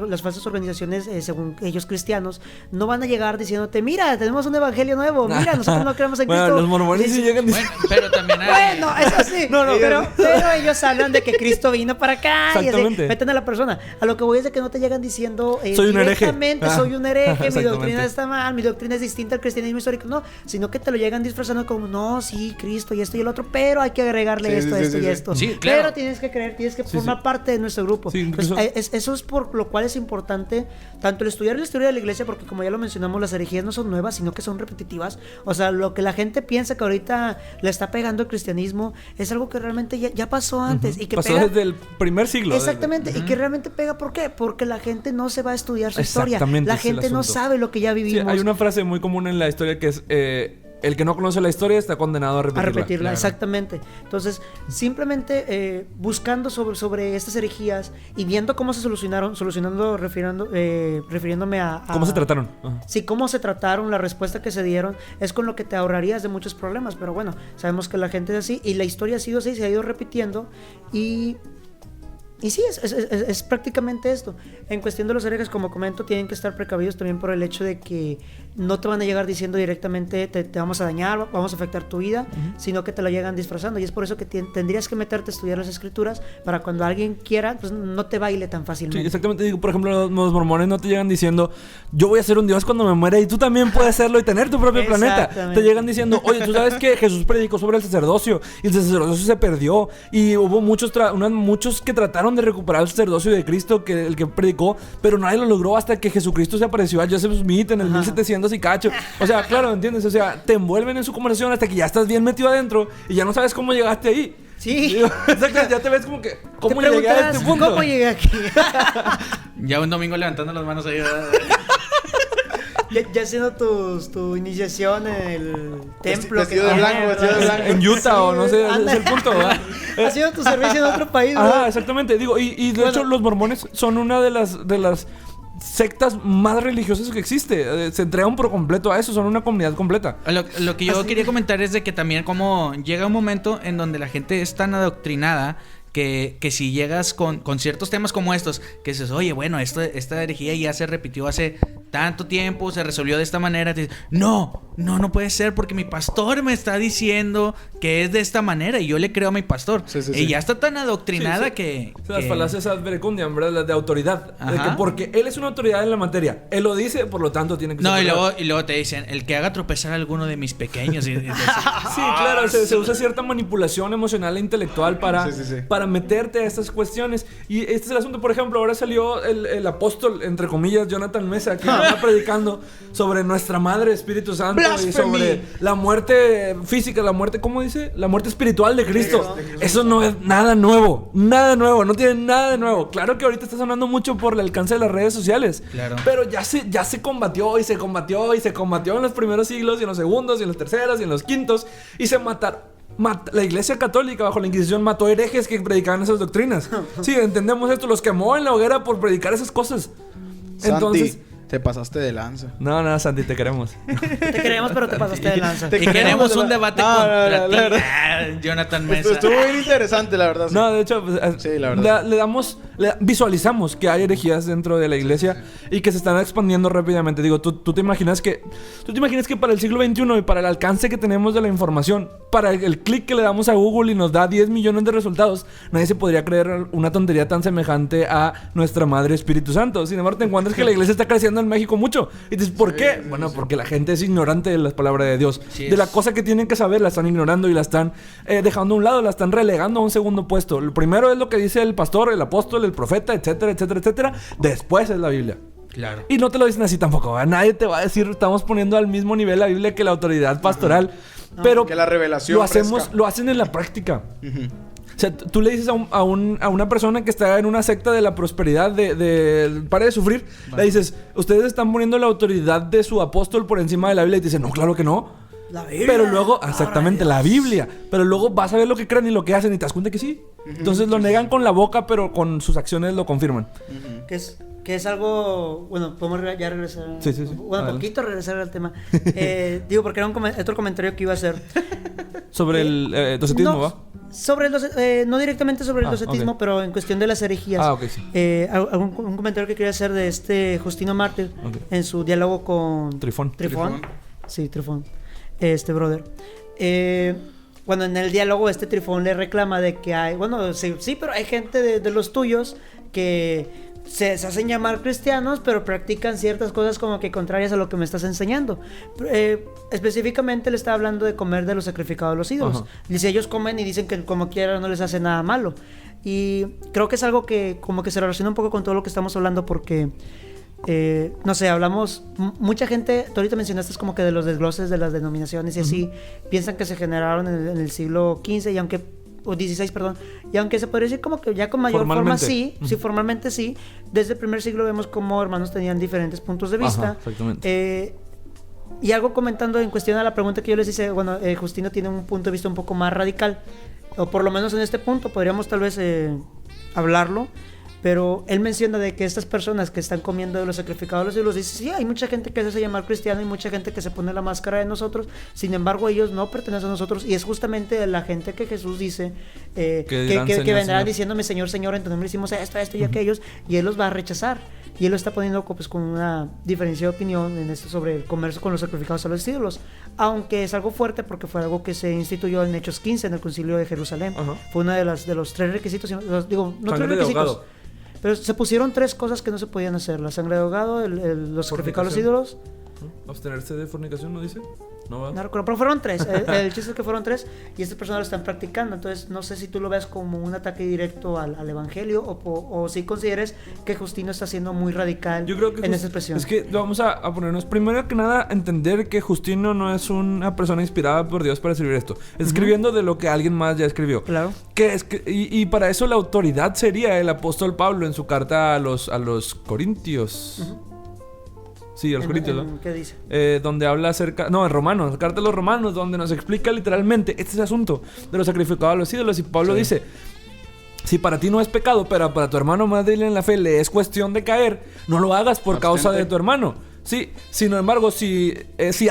organizaciones, según ellos cristianos, no van a llegar diciéndote, mira, tenemos un evangelio nuevo, mira, nosotros no creemos en Cristo. Bueno, los mormones sí llegan diciendo... Bueno, pero también hay... Bueno, eso sí, pero ellos hablan de que Cristo vino para acá y así, meten a la persona. A lo que voy es de que no te llegan diciendo soy un hereje. Soy un hereje, mi doctrina está mal, mi doctrina es distinta al cristianismo histórico. No, sino que te lo llegan disfrazando como, no, sí, Cristo y esto y el otro, pero hay que agregarle esto y esto. Sí, claro. Pero tienes que creer, tienes que formar parte de nuestro grupo. Sí, incluso- Eso es por lo cual es importante tanto el estudiar la historia de la iglesia, porque como ya lo mencionamos, las herejías no son nuevas, sino que son repetitivas. O sea, lo que la gente piensa que ahorita le está pegando el cristianismo es algo que realmente ya pasó antes. Y que Pasó pega... desde el primer siglo. Exactamente, y que realmente pega, ¿por qué? Porque la gente no se va a estudiar su historia. Exactamente, La ese es el gente no asunto. sabe lo que ya Sí, vivimos. hay una frase muy común en la historia que es... el que no conoce la historia está condenado a repetirla. A repetirla, Claro. exactamente. Entonces, simplemente buscando sobre estas herejías y viendo cómo se refiriéndome a... ¿Cómo se trataron? Ajá. Sí, cómo se trataron, la respuesta que se dieron, es con lo que te ahorrarías de muchos problemas. Pero bueno, sabemos que la gente es así y la historia ha sido así, se ha ido repitiendo y sí, es prácticamente esto. En cuestión de los herejes, como comento, tienen que estar precavidos también por el hecho de que no te van a llegar diciendo directamente te vamos a dañar, vamos a afectar tu vida, sino que te lo llegan disfrazando. Y es por eso que tendrías que meterte a estudiar las escrituras para cuando alguien quiera, pues no te baile tan Sí, fácilmente. exactamente. Digo, por ejemplo, los mormones no te llegan diciendo, yo voy a ser un dios cuando me muera y tú también puedes serlo y tener tu propio planeta. Exactamente. Te llegan diciendo, oye, tú sabes que Jesús predicó sobre el sacerdocio y el sacerdocio se perdió y hubo muchos que trataron de recuperar el sacerdocio de Cristo, el que predicó, pero nadie lo logró hasta que Jesucristo se apareció a Joseph Smith en el 1700 y cacho. O sea, claro, ¿entiendes? O sea, te envuelven en su conversación hasta que ya estás bien metido adentro y ya no sabes cómo llegaste ahí. Sí. Digo, exacto, ya te ves como que, ¿cómo Te llegué a preguntarás, este punto? ¿cómo llegué aquí? Ya un domingo levantando las manos ahí. ya haciendo tu iniciación en el templo. Vestido de blanco, vestido de blanco. En Utah o no sé, ese es el punto, ¿verdad? Haciendo tu servicio en otro país, Ah, ¿verdad? exactamente. Digo, y de hecho los mormones son una de las sectas más religiosas que existe. Se entregan por completo a eso, son una comunidad completa. Lo que yo quería comentar es de que también como llega un momento en donde la gente es tan adoctrinada que si llegas con ciertos temas como estos, que dices, oye, bueno, esta herejía ya se repitió hace tanto tiempo, se resolvió de esta manera, te dices, no puede ser porque mi pastor me está diciendo que es de esta manera y yo le creo a mi pastor. Sí, sí, Y sí. ya está tan adoctrinada Sí, que... Las falacias ad verecundiam, ¿verdad? Las de autoridad. De Ajá. que porque él es una autoridad en la materia. Él lo dice, por lo tanto tiene que No, ser y verdad. luego te dicen, el que haga tropezar a alguno de mis pequeños. Y Sí, claro, se usa cierta manipulación emocional e intelectual para meterte a estas cuestiones. Y este es el asunto, por ejemplo, ahora salió el apóstol, entre comillas, Jonathan Mesa, que está predicando sobre nuestra Madre Espíritu Santo y sobre la muerte física, la muerte, ¿cómo dice? La muerte espiritual de Cristo. Eso no es nada nuevo, no tiene nada de nuevo. Claro que ahorita está sonando mucho por el alcance de las redes sociales, Claro. pero ya se combatió y se combatió y se combatió en los primeros siglos y en los segundos y en los terceros y en los quintos y se mataron. La Iglesia Católica bajo la Inquisición mató herejes que predicaban esas doctrinas. Sí, entendemos esto, los quemó en la hoguera por predicar esas cosas. Entonces, Santi, te pasaste de lanza. no, Santi, te queremos. Te queremos, pero te pasaste de lanza. Y queremos un debate contra la ti, verdad. Jonathan Mesa. Estuvo bien interesante, la verdad. sí. No, de hecho, pues, Sí, la verdad. visualizamos que hay herejías dentro de la iglesia y que se están expandiendo rápidamente. Digo, tú te imaginas que para el siglo XXI y para el alcance que tenemos de la información, para el clic que le damos a Google y nos da 10 millones de resultados, nadie se podría creer una tontería tan semejante a nuestra Madre Espíritu Santo. Sin embargo, te encuentras que la iglesia está creciendo en México mucho. Y dices, ¿por qué? Bueno, porque la gente es ignorante de las palabras de Dios. Sí, de la es. cosa que tienen que saber, la están ignorando y la están dejando a un lado, la están relegando a un segundo puesto. El primero es lo que dice el pastor, el apóstol, el profeta, etcétera, etcétera, etcétera. Después es la Biblia. Claro. Y no te lo dicen así tampoco, ¿verdad? Nadie te va a decir, estamos poniendo al mismo nivel la Biblia que la autoridad pastoral. Pero que la revelación lo hacen en la práctica. O sea, tú le dices a una persona que está en una secta de la prosperidad, pare de sufrir, le dices, ustedes están poniendo la autoridad de su apóstol por encima de la Biblia. Y te dicen, no, claro que no. La Biblia. Pero luego, exactamente, la Biblia. Pero luego vas a ver lo que creen y lo que hacen y te das cuenta que sí. Entonces lo negan con la boca, pero con sus acciones lo confirman. Que es algo... Bueno, podemos ya regresar... Sí. Bueno, Adelante. poquito regresar al tema. Digo, porque era otro comentario que iba a hacer. Sobre el docetismo, ¿va? Sobre no directamente sobre el Ah, docetismo, ok. pero en cuestión de las herejías. Ah, ok, sí. Un comentario que quería hacer de Justino Mártir Ok. en su diálogo con Trifón. Sí, Trifón. Brother. Cuando en el diálogo Trifón le reclama de que hay... Bueno, sí, pero hay gente de los tuyos que se hacen llamar cristianos, pero practican ciertas cosas como que contrarias a lo que me estás enseñando. Específicamente le está hablando de comer de los sacrificados a los ídolos. Ajá. Dice, ellos comen y dicen que como quiera no les hace nada malo. Y creo que es algo que como que se relaciona un poco con todo lo que estamos hablando porque... no sé, hablamos... Mucha gente, tú ahorita mencionaste como que de los desgloses de las denominaciones y así, piensan que se generaron en el siglo XV y aunque... o 16, perdón, y aunque se podría decir como que ya con mayor forma sí, formalmente sí, desde el primer siglo vemos como hermanos tenían diferentes puntos de vista. Ajá, exactamente. Y algo comentando en cuestión a la pregunta que yo les hice, bueno, Justino tiene un punto de vista un poco más radical, o por lo menos en este punto podríamos tal vez hablarlo. Pero él menciona de que estas personas que están comiendo de los sacrificados a los ídolos, dice, sí, hay mucha gente que se hace llamar cristiano y mucha gente que se pone la máscara de nosotros, sin embargo ellos no pertenecen a nosotros y es justamente la gente que Jesús dice que vendrán diciéndome Señor, Señor, en tu nombre hicimos esto y aquellos, y él los va a rechazar. Y él lo está poniendo pues con una diferencia de opinión en esto sobre el comercio con los sacrificados a los ídolos, aunque es algo fuerte porque fue algo que se instituyó en Hechos 15 en el Concilio de Jerusalén. Ajá. Fue uno de los 3 requisitos, digo, no 3 requisitos. Pero se pusieron 3 cosas que no se podían hacer: la sangre de ahogado, los sacrificados a los ídolos. ¿Abstenerse de fornicación no dice? No recuerdo, pero fueron 3. El chiste es que fueron 3 y estas personas lo están practicando. Entonces, no sé si tú lo ves como un ataque directo al evangelio o si consideres que Justino está siendo muy radical. Yo creo que en esa expresión. Es que vamos a ponernos, primero que nada, entender que Justino no es una persona inspirada por Dios para escribir esto. Es escribiendo de lo que alguien más ya escribió. Claro. Y para eso la autoridad sería el apóstol Pablo en su carta a los Corintios. Sí, a los Corintios, ¿no? ¿Qué dice? Donde habla acerca... No, en Romanos, la carta de los Romanos, donde nos explica literalmente este asunto de los sacrificados a los ídolos. Y Pablo dice, si para ti no es pecado, pero para tu hermano más débil en la fe le es cuestión de caer, no lo hagas por causa de tu hermano. Sí, sin embargo, si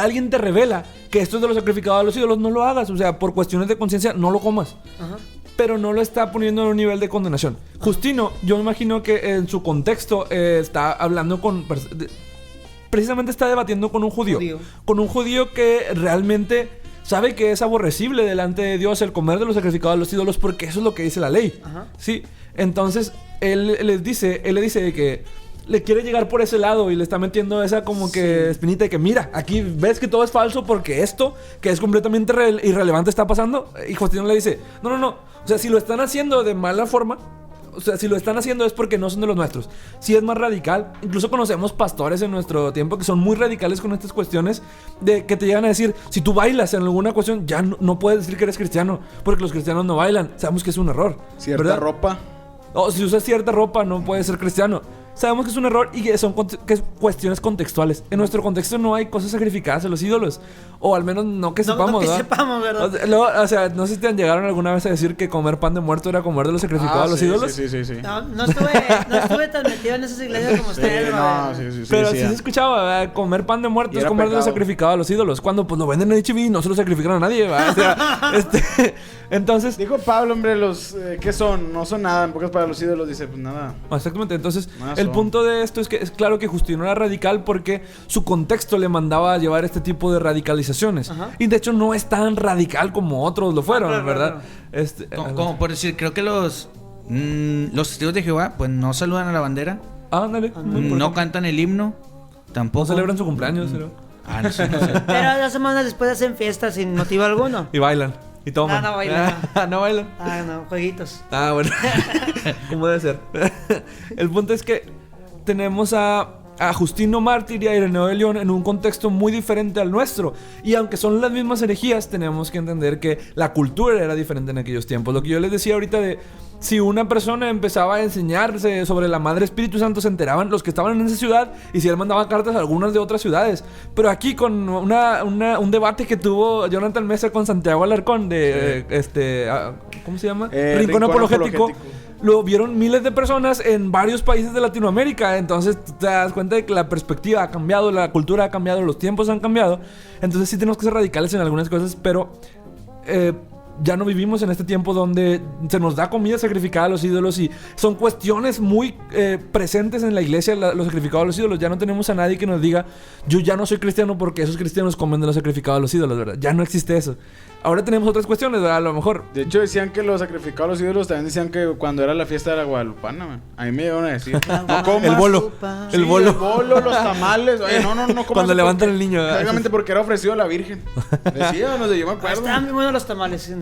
alguien te revela que esto es de los sacrificados a los ídolos, no lo hagas. O sea, por cuestiones de conciencia, no lo comas. Ajá. Pero no lo está poniendo en un nivel de condenación. Ajá. Justino, yo me imagino que en su contexto está hablando con... Precisamente está debatiendo con un judío. Con un judío que realmente sabe que es aborrecible delante de Dios el comer de los sacrificados a los ídolos, porque eso es lo que dice la ley. Ajá. Sí. Entonces, él le dice que le quiere llegar por ese lado y le está metiendo esa como que espinita de que mira, aquí ves que todo es falso porque esto, que es completamente irrelevante, está pasando. Y Justino le dice, no. O sea, si lo están haciendo de mala forma... O sea, si lo están haciendo es porque no son de los nuestros. Si es más radical. Incluso conocemos pastores en nuestro tiempo que son muy radicales con estas cuestiones, de que te llegan a decir, si tú bailas en alguna cuestión, ya no puedes decir que eres cristiano, porque los cristianos no bailan. Sabemos que es un error. Cierta ropa. O si usas cierta ropa no puedes ser cristiano. Sabemos que es un error y que son cuestiones contextuales. En nuestro contexto no hay cosas sacrificadas a los ídolos. O al menos no que sepamos, no que ¿verdad? sepamos, ¿verdad? O sea, no sé si te llegaron alguna vez a decir que comer pan de muerto era comer de los sacrificados a los ídolos. Sí. No estuve tan metido en esas iglesias como ustedes, sí. Pero sí se escuchaba, ¿verdad? Comer pan de muerto es comer de los sacrificados a los ídolos. Cuando pues lo venden en HB y no se lo sacrifican a nadie, ¿verdad? O sea, entonces... Dijo Pablo, hombre, los... ¿qué son? No son nada. En pocas palabras, los ídolos dice, pues nada. Exactamente. Entonces, el punto de esto es que es claro que Justino era radical porque su contexto le mandaba a llevar este tipo de radicalizaciones. Ajá. Y de hecho no es tan radical como otros lo fueron, claro, ¿verdad? Claro. Como por decir, creo que los testigos de Jehová pues no saludan a la bandera. Ándale. No cantan el himno. Tampoco. No celebran su cumpleaños, ¿no? No sé. Pero 2 semanas después hacen fiestas sin motivo alguno. Y bailan. Y toman. No bailan. No bailan. No, jueguitos. Bueno. ¿Cómo debe ser? El punto es que tenemos a Justino Mártir y a Ireneo de León en un contexto muy diferente al nuestro. Y aunque son las mismas herejías, tenemos que entender que la cultura era diferente en aquellos tiempos. Lo que yo les decía ahorita de... Si una persona empezaba a enseñarse sobre la Madre Espíritu Santo, se enteraban los que estaban en esa ciudad, y si él mandaba cartas a algunas de otras ciudades. Pero aquí con un debate que tuvo Jonathan Mesa con Santiago Alarcón de ¿cómo se llama? Rincón Apologético. Lo vieron miles de personas en varios países de Latinoamérica. Entonces te das cuenta de que la perspectiva ha cambiado, la cultura ha cambiado, los tiempos han cambiado. Entonces sí tenemos que ser radicales en algunas cosas, pero ya no vivimos en este tiempo donde se nos da comida sacrificada a los ídolos y son cuestiones muy presentes en la iglesia, los sacrificados a los ídolos. Ya no tenemos a nadie que nos diga, yo ya no soy cristiano porque esos cristianos comen de los sacrificados a los ídolos, ¿verdad? Ya no existe eso. Ahora tenemos otras cuestiones, ¿verdad? A lo mejor. De hecho, decían que los sacrificados a los ídolos también decían que cuando era la fiesta de la Guadalupana, man. A mí me llegaron a decir, no comas. El bolo. Sí, El bolo. El bolo, los tamales. Oye, no comas. Cuando levantan el niño. Exactamente, porque era ofrecido a la Virgen. Decía, no sé, yo me acuerdo. Están muy buenos los tamales.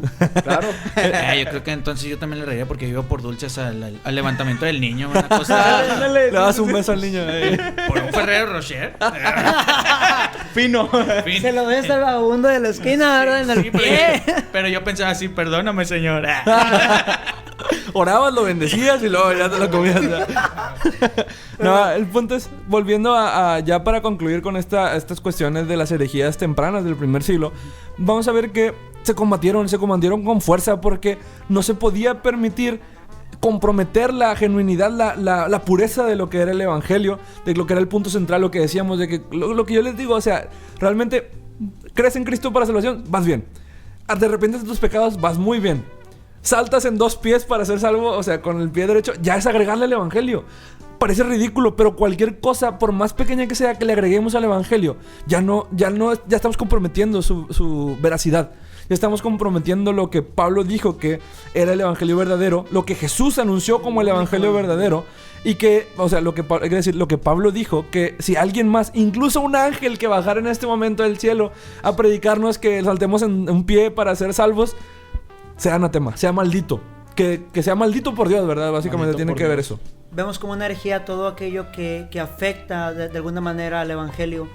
Claro. Yo creo que entonces yo también le reiría porque vivo por dulces al levantamiento del niño. Una cosa. Le das un beso al niño. Por un Ferrero Rocher. Fino. Se lo ves al vagabundo de la esquina, ¿verdad? En el Sí, pie. pero yo pensaba así, perdóname, señora. Orabas, lo bendecías y luego ya te lo comías. No, el punto es, volviendo a ya para concluir con estas cuestiones de las herejías tempranas del primer siglo, vamos a ver que se combatieron con fuerza porque no se podía permitir comprometer la genuinidad, la pureza de lo que era el evangelio, de lo que era el punto central, lo que decíamos, de que lo que yo les digo, o sea, realmente crees en Cristo para salvación, vas bien. De repente de tus pecados, vas muy bien. Saltas en 2 pies para ser salvo, o sea, con el pie derecho, ya es agregarle al evangelio. Parece ridículo, pero cualquier cosa, por más pequeña que sea, que le agreguemos al evangelio, ya estamos comprometiendo su veracidad. Ya estamos comprometiendo lo que Pablo dijo que era el evangelio verdadero, lo que Jesús anunció como el evangelio verdadero, y que, o sea, lo que Pablo dijo, que si alguien más, incluso un ángel que bajara en este momento del cielo a predicarnos que saltemos en un pie para ser salvos, sea anatema, sea maldito. Que sea maldito por Dios, ¿verdad? Básicamente tiene que ver eso. Vemos como una herejía todo aquello que afecta de alguna manera al evangelio.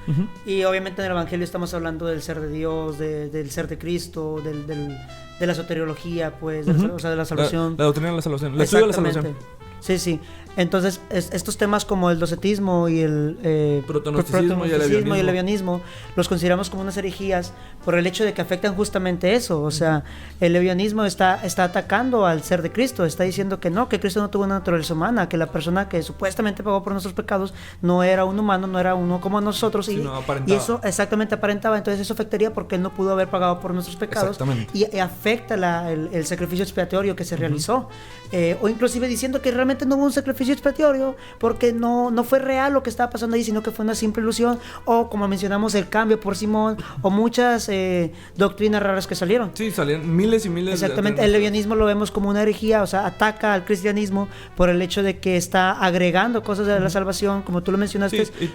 Y obviamente en el evangelio estamos hablando del ser de Dios, del ser de Cristo, de la soteriología, pues, o sea, de la salvación. La doctrina de la salvación, el estudio de la salvación. Sí. Entonces, estos temas como el docetismo y el protonosticismo y el levianismo los consideramos como unas herejías por el hecho de que afectan justamente eso. O sea, el levianismo está atacando al ser de Cristo, está diciendo que no, que Cristo no tuvo una naturaleza humana, que la persona que supuestamente pagó por nuestros pecados no era un humano, no era uno como nosotros, y eso exactamente aparentaba. Entonces eso afectaría porque él no pudo haber pagado por nuestros pecados, y afecta el sacrificio expiatorio que se realizó, o inclusive diciendo que realmente no hubo un sacrificio expiatorio porque no fue real lo que estaba pasando ahí, sino que fue una simple ilusión, o como mencionamos, el cambio por Simón, o muchas doctrinas raras que salieron. Sí, salieron miles y miles. Exactamente, el levianismo lo vemos como una herejía, o sea, ataca al cristianismo por el hecho de que está agregando cosas de la salvación, como tú lo mencionaste. Sí,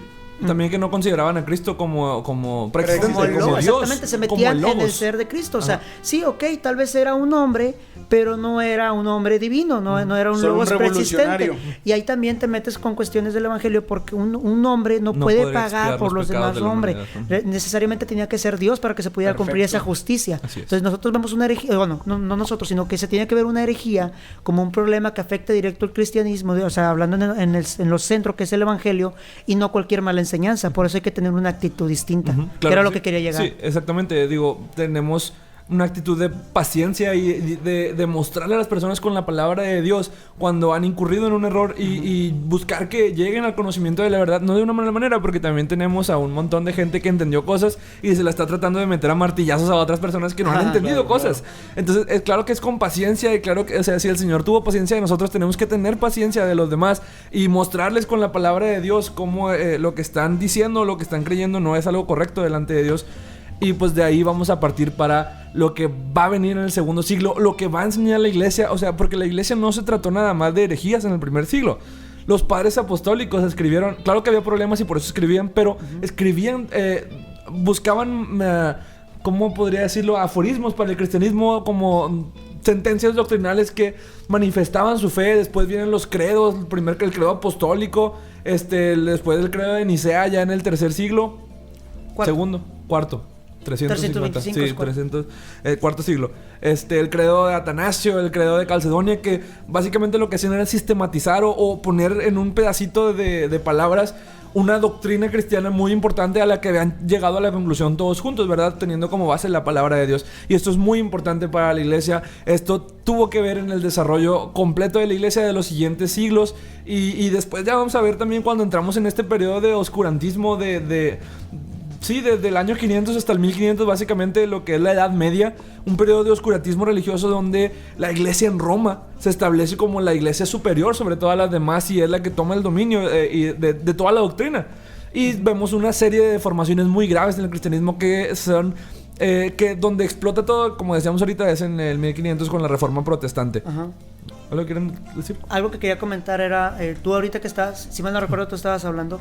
también que no consideraban a Cristo como Dios. Exactamente, se metían en el ser de Cristo. O sea, sí, ok, tal vez era un hombre, pero no era un hombre divino, no era un logos preexistente. Y ahí también te metes con cuestiones del evangelio, porque un hombre no puede pagar por los demás hombres. Necesariamente tenía que ser Dios para que se pudiera cumplir esa justicia. Entonces nosotros vemos una herejía, bueno, no nosotros, sino que se tiene que ver una herejía como un problema que afecta directo al cristianismo, o sea, hablando en los centros que es el evangelio, y no cualquier mala enseñanza. Por eso hay que tener una actitud distinta, que era lo que quería llegar. Sí, exactamente. Digo, tenemos una actitud de paciencia y de mostrarle a las personas con la palabra de Dios cuando han incurrido en un error, y buscar que lleguen al conocimiento de la verdad, no de una mala manera, porque también tenemos a un montón de gente que entendió cosas y se la está tratando de meter a martillazos a otras personas que no han entendido cosas. Entonces, es claro que es con paciencia, y claro que, o sea, si el Señor tuvo paciencia, nosotros tenemos que tener paciencia de los demás y mostrarles con la palabra de Dios cómo lo que están diciendo, lo que están creyendo no es algo correcto delante de Dios. Y pues de ahí vamos a partir para lo que va a venir en el segundo siglo, lo que va a enseñar la iglesia. O sea, porque la iglesia no se trató nada más de herejías en el primer siglo. Los padres apostólicos escribieron, claro que había problemas y por eso escribían, pero escribían, buscaban, ¿cómo podría decirlo? Aforismos para el cristianismo, como sentencias doctrinales que manifestaban su fe. Después vienen los credos, el credo apostólico, después del credo de Nicea ya en el tercer siglo, cuarto. 350, sí, 4 siglo. El credo de Atanasio, el credo de Calcedonia, que básicamente lo que hacían era sistematizar o poner en un pedacito de palabras una doctrina cristiana muy importante a la que habían llegado a la conclusión todos juntos, ¿verdad? Teniendo como base la palabra de Dios. Y esto es muy importante para la iglesia. Esto tuvo que ver en el desarrollo completo de la iglesia de los siguientes siglos. Y después ya vamos a ver también cuando entramos en este periodo de oscurantismo, de Sí, desde el año 500 hasta el 1500, básicamente lo que es la Edad Media, un periodo de oscurantismo religioso donde la iglesia en Roma se establece como la iglesia superior sobre todas las demás y es la que toma el dominio de toda la doctrina. Y vemos una serie de deformaciones muy graves en el cristianismo que son... que donde explota todo, como decíamos ahorita, es en el 1500 con la Reforma Protestante. Ajá. ¿Algo quieren decir? Algo que quería comentar era, tú ahorita que estás, si mal no recuerdo, tú estabas hablando,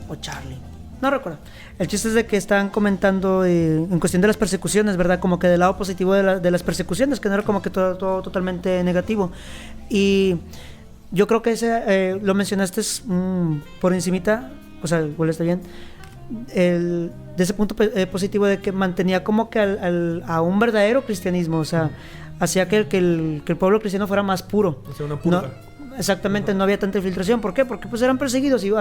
o Charlie, no recuerdo. El chiste es de que estaban comentando en cuestión de las persecuciones, ¿verdad? Como que del lado positivo de las persecuciones, que no era como que todo totalmente negativo. Y yo creo que ese, lo mencionaste por encimita, o sea, igual está bien, de ese punto positivo de que mantenía como que a un verdadero cristianismo, o sea, hacía que el pueblo cristiano fuera más puro. O sea, una purga. No, exactamente, no había tanta infiltración. ¿Por qué? Porque pues eran perseguidos. Y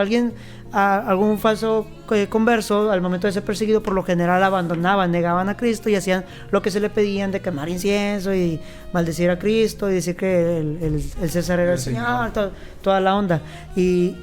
algún falso converso, al momento de ser perseguido, por lo general abandonaban, negaban a Cristo y hacían lo que se le pedían de quemar incienso y maldecir a Cristo y decir que el César era el Señor, toda la onda. Y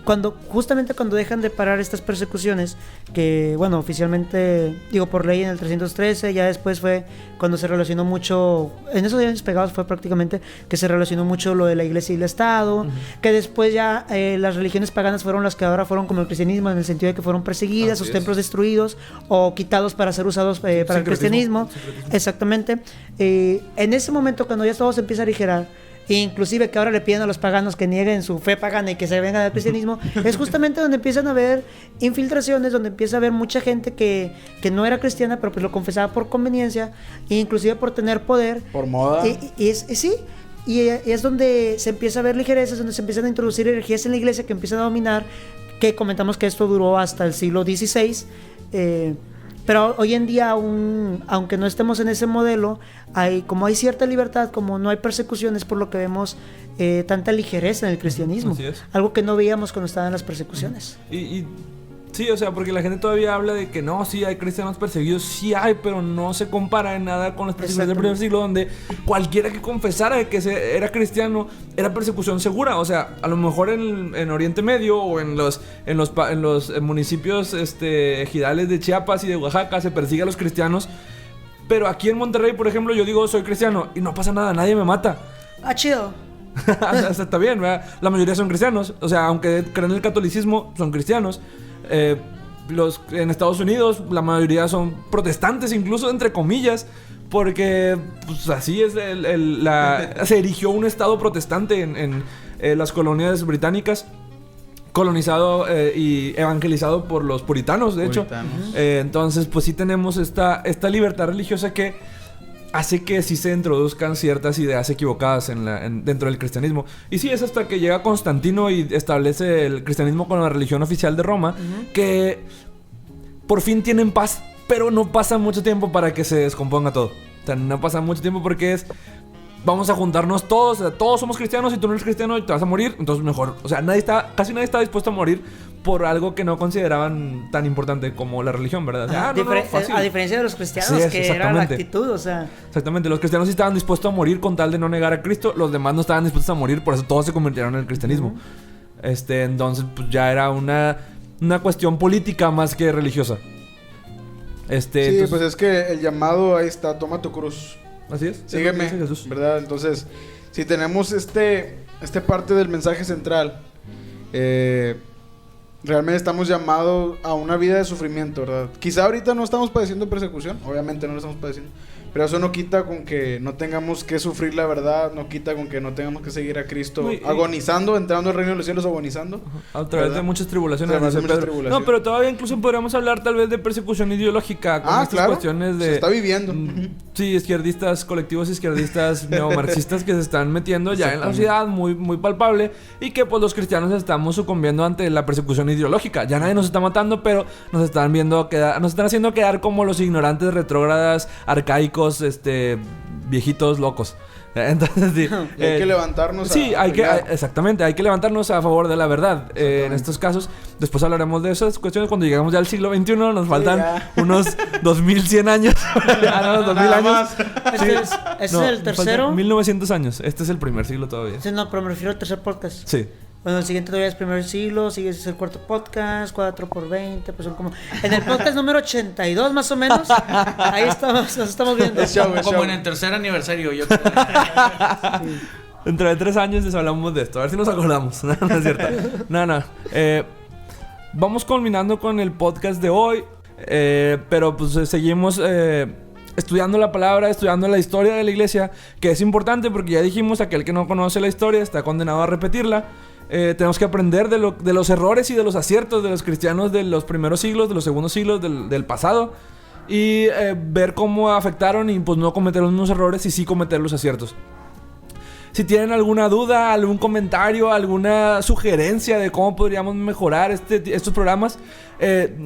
justamente cuando dejan de parar estas persecuciones, que bueno, oficialmente, digo, por ley en el 313, ya después fue cuando se relacionó mucho, en esos años pegados fue prácticamente que se relacionó mucho lo de la iglesia y el Estado, que después ya las religiones paganas fueron las que ahora fueron como el cristianismo, en el sentido de que fueron perseguidas, sus templos destruidos o quitados para ser usados para el cristianismo. Exactamente. En ese momento, cuando ya todo se empieza a aligerar, inclusive que ahora le piden a los paganos que nieguen su fe pagana y que se vengan al cristianismo, es justamente donde empiezan a haber infiltraciones, donde empieza a haber mucha gente que no era cristiana, pero pues lo confesaba por conveniencia, e inclusive por tener poder. Por moda. Y es donde se empieza a ver ligerezas, donde se empiezan a introducir energías en la iglesia que empiezan a dominar, que comentamos que esto duró hasta el siglo XVI. Pero hoy en día, aunque no estemos en ese modelo, como hay cierta libertad, como no hay persecuciones, por lo que vemos tanta ligereza en el cristianismo. Así es. Algo que no veíamos cuando estaban las persecuciones. Sí, o sea, porque la gente todavía habla de que no, sí hay cristianos perseguidos, sí hay, pero no se compara en nada con las persecuciones del primer siglo, donde cualquiera que confesara que era cristiano era persecución segura. O sea, a lo mejor en Oriente Medio o en los municipios ejidales de Chiapas y de Oaxaca se persigue a los cristianos, pero aquí en Monterrey, por ejemplo, yo digo soy cristiano y no pasa nada, nadie me mata. Ah, chido. Está bien, ¿verdad? La mayoría son cristianos, o sea, aunque creen en el catolicismo, son cristianos. En Estados Unidos la mayoría son protestantes, incluso entre comillas, porque pues, así es se erigió un estado protestante en las colonias británicas, colonizado y evangelizado por los puritanos, de hecho. Entonces pues sí tenemos esta libertad religiosa que hace que sí se introduzcan ciertas ideas equivocadas dentro del cristianismo. Y sí, es hasta que llega Constantino y establece el cristianismo como la religión oficial de Roma, que por fin tienen paz, pero no pasa mucho tiempo para que se descomponga todo. O sea, no pasa mucho tiempo porque vamos a juntarnos todos, o sea, todos somos cristianos y tú no eres cristiano y te vas a morir, entonces mejor. O sea, casi nadie está dispuesto a morir por algo que no consideraban tan importante como la religión, ¿verdad? O sea, a diferencia de los cristianos, que era la actitud, o sea. Exactamente, los cristianos sí estaban dispuestos a morir con tal de no negar a Cristo, los demás no estaban dispuestos a morir, por eso todos se convirtieron en el cristianismo. Entonces, pues ya era una cuestión política más que religiosa. Sí, entonces, pues es que el llamado ahí está, toma tu cruz. Así es. Sígueme, Jesús. ¿Verdad? Entonces, si tenemos parte del mensaje central, realmente estamos llamados a una vida de sufrimiento, ¿verdad? Quizá ahorita no estamos padeciendo persecución, obviamente no lo estamos padeciendo, pero eso no quita con que no tengamos que sufrir la verdad, no quita con que no tengamos que seguir a Cristo agonizando, entrando al reino de los cielos agonizando. A través de muchas tribulaciones. No, pero todavía incluso podríamos hablar tal vez de persecución ideológica con estas cuestiones de... se está viviendo. Sí, colectivos izquierdistas neomarxistas que se están metiendo ya en la sociedad muy, muy palpable y que pues los cristianos estamos sucumbiendo ante la persecución ideológica. Ya nadie nos está matando, pero nos están haciendo quedar como los ignorantes, retrógradas, arcaicos, viejitos locos. Entonces, sí, hay que levantarnos. Sí, exactamente, hay que levantarnos a favor de la verdad. En estos casos, después hablaremos de esas cuestiones cuando llegamos ya al siglo XXI. Nos faltan unos 2100 años. 2000 años. ¿Este es el tercero? 1900 años. Este es el primer siglo todavía. Sí, no, pero me refiero al tercer podcast. Sí. Bueno, el siguiente todavía es primer siglo, sigue es el cuarto podcast, 4x20, pues son como... En el podcast número 82 más o menos, ahí estamos, nos estamos viendo. Como en el tercer aniversario, yo creo. Sí. Dentro de 3 años les hablamos de esto. A ver si nos acordamos. No, no es cierto. No. Vamos culminando con el podcast de hoy. Pero pues seguimos estudiando la palabra, estudiando la historia de la iglesia. Que es importante porque ya dijimos, aquel que no conoce la historia está condenado a repetirla. Tenemos que aprender de los errores y de los aciertos de los cristianos de los primeros siglos, de los segundos siglos del pasado. Y ver cómo afectaron y pues no cometer los mismos errores y sí cometer los aciertos. Si tienen alguna duda, algún comentario, alguna sugerencia de cómo podríamos mejorar estos programas,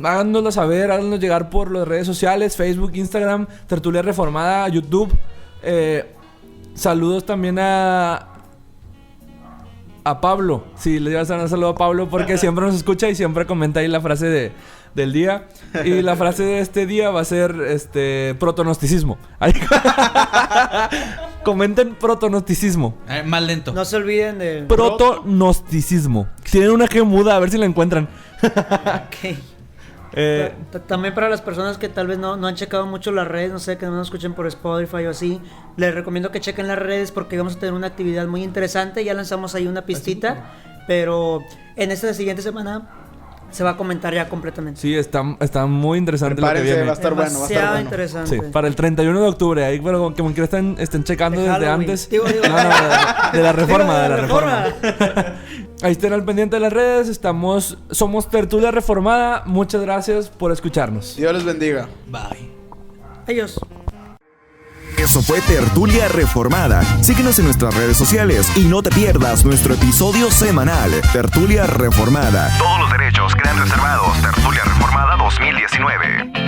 háganoslo saber, háganos llegar por las redes sociales, Facebook, Instagram, Tertulia Reformada, YouTube. Saludos también a Pablo. Sí, le voy a hacer un saludo a Pablo porque siempre nos escucha y siempre comenta ahí la frase del día. Y la frase de este día va a ser protonosticismo. Comenten protonosticismo. Más lento. No se olviden de... Protonosticismo. Tienen una que muda, a ver si la encuentran. Ok. También para las personas que tal vez no han checado mucho las redes, no sé, que no nos escuchen por Spotify o así, les recomiendo que chequen las redes porque vamos a tener una actividad muy interesante. Ya lanzamos ahí una pistita, pero en esta siguiente semana se va a comentar ya completamente. Sí, está muy interesante. Prepárense, lo que viene. va a estar bueno, va a estar bueno. Interesante. Sí, para el 31 de octubre. Ahí, bueno, como que estén checando De desde Halloween. antes. Digo, de la reforma, Digo, de la reforma. Ahí estén al pendiente de las redes. Somos Tertulia Reformada. Muchas gracias por escucharnos. Dios les bendiga. Bye. Adiós. Eso fue Tertulia Reformada. Síguenos en nuestras redes sociales y no te pierdas nuestro episodio semanal. Tertulia Reformada. Todos los derechos quedan reservados. Tertulia Reformada 2019.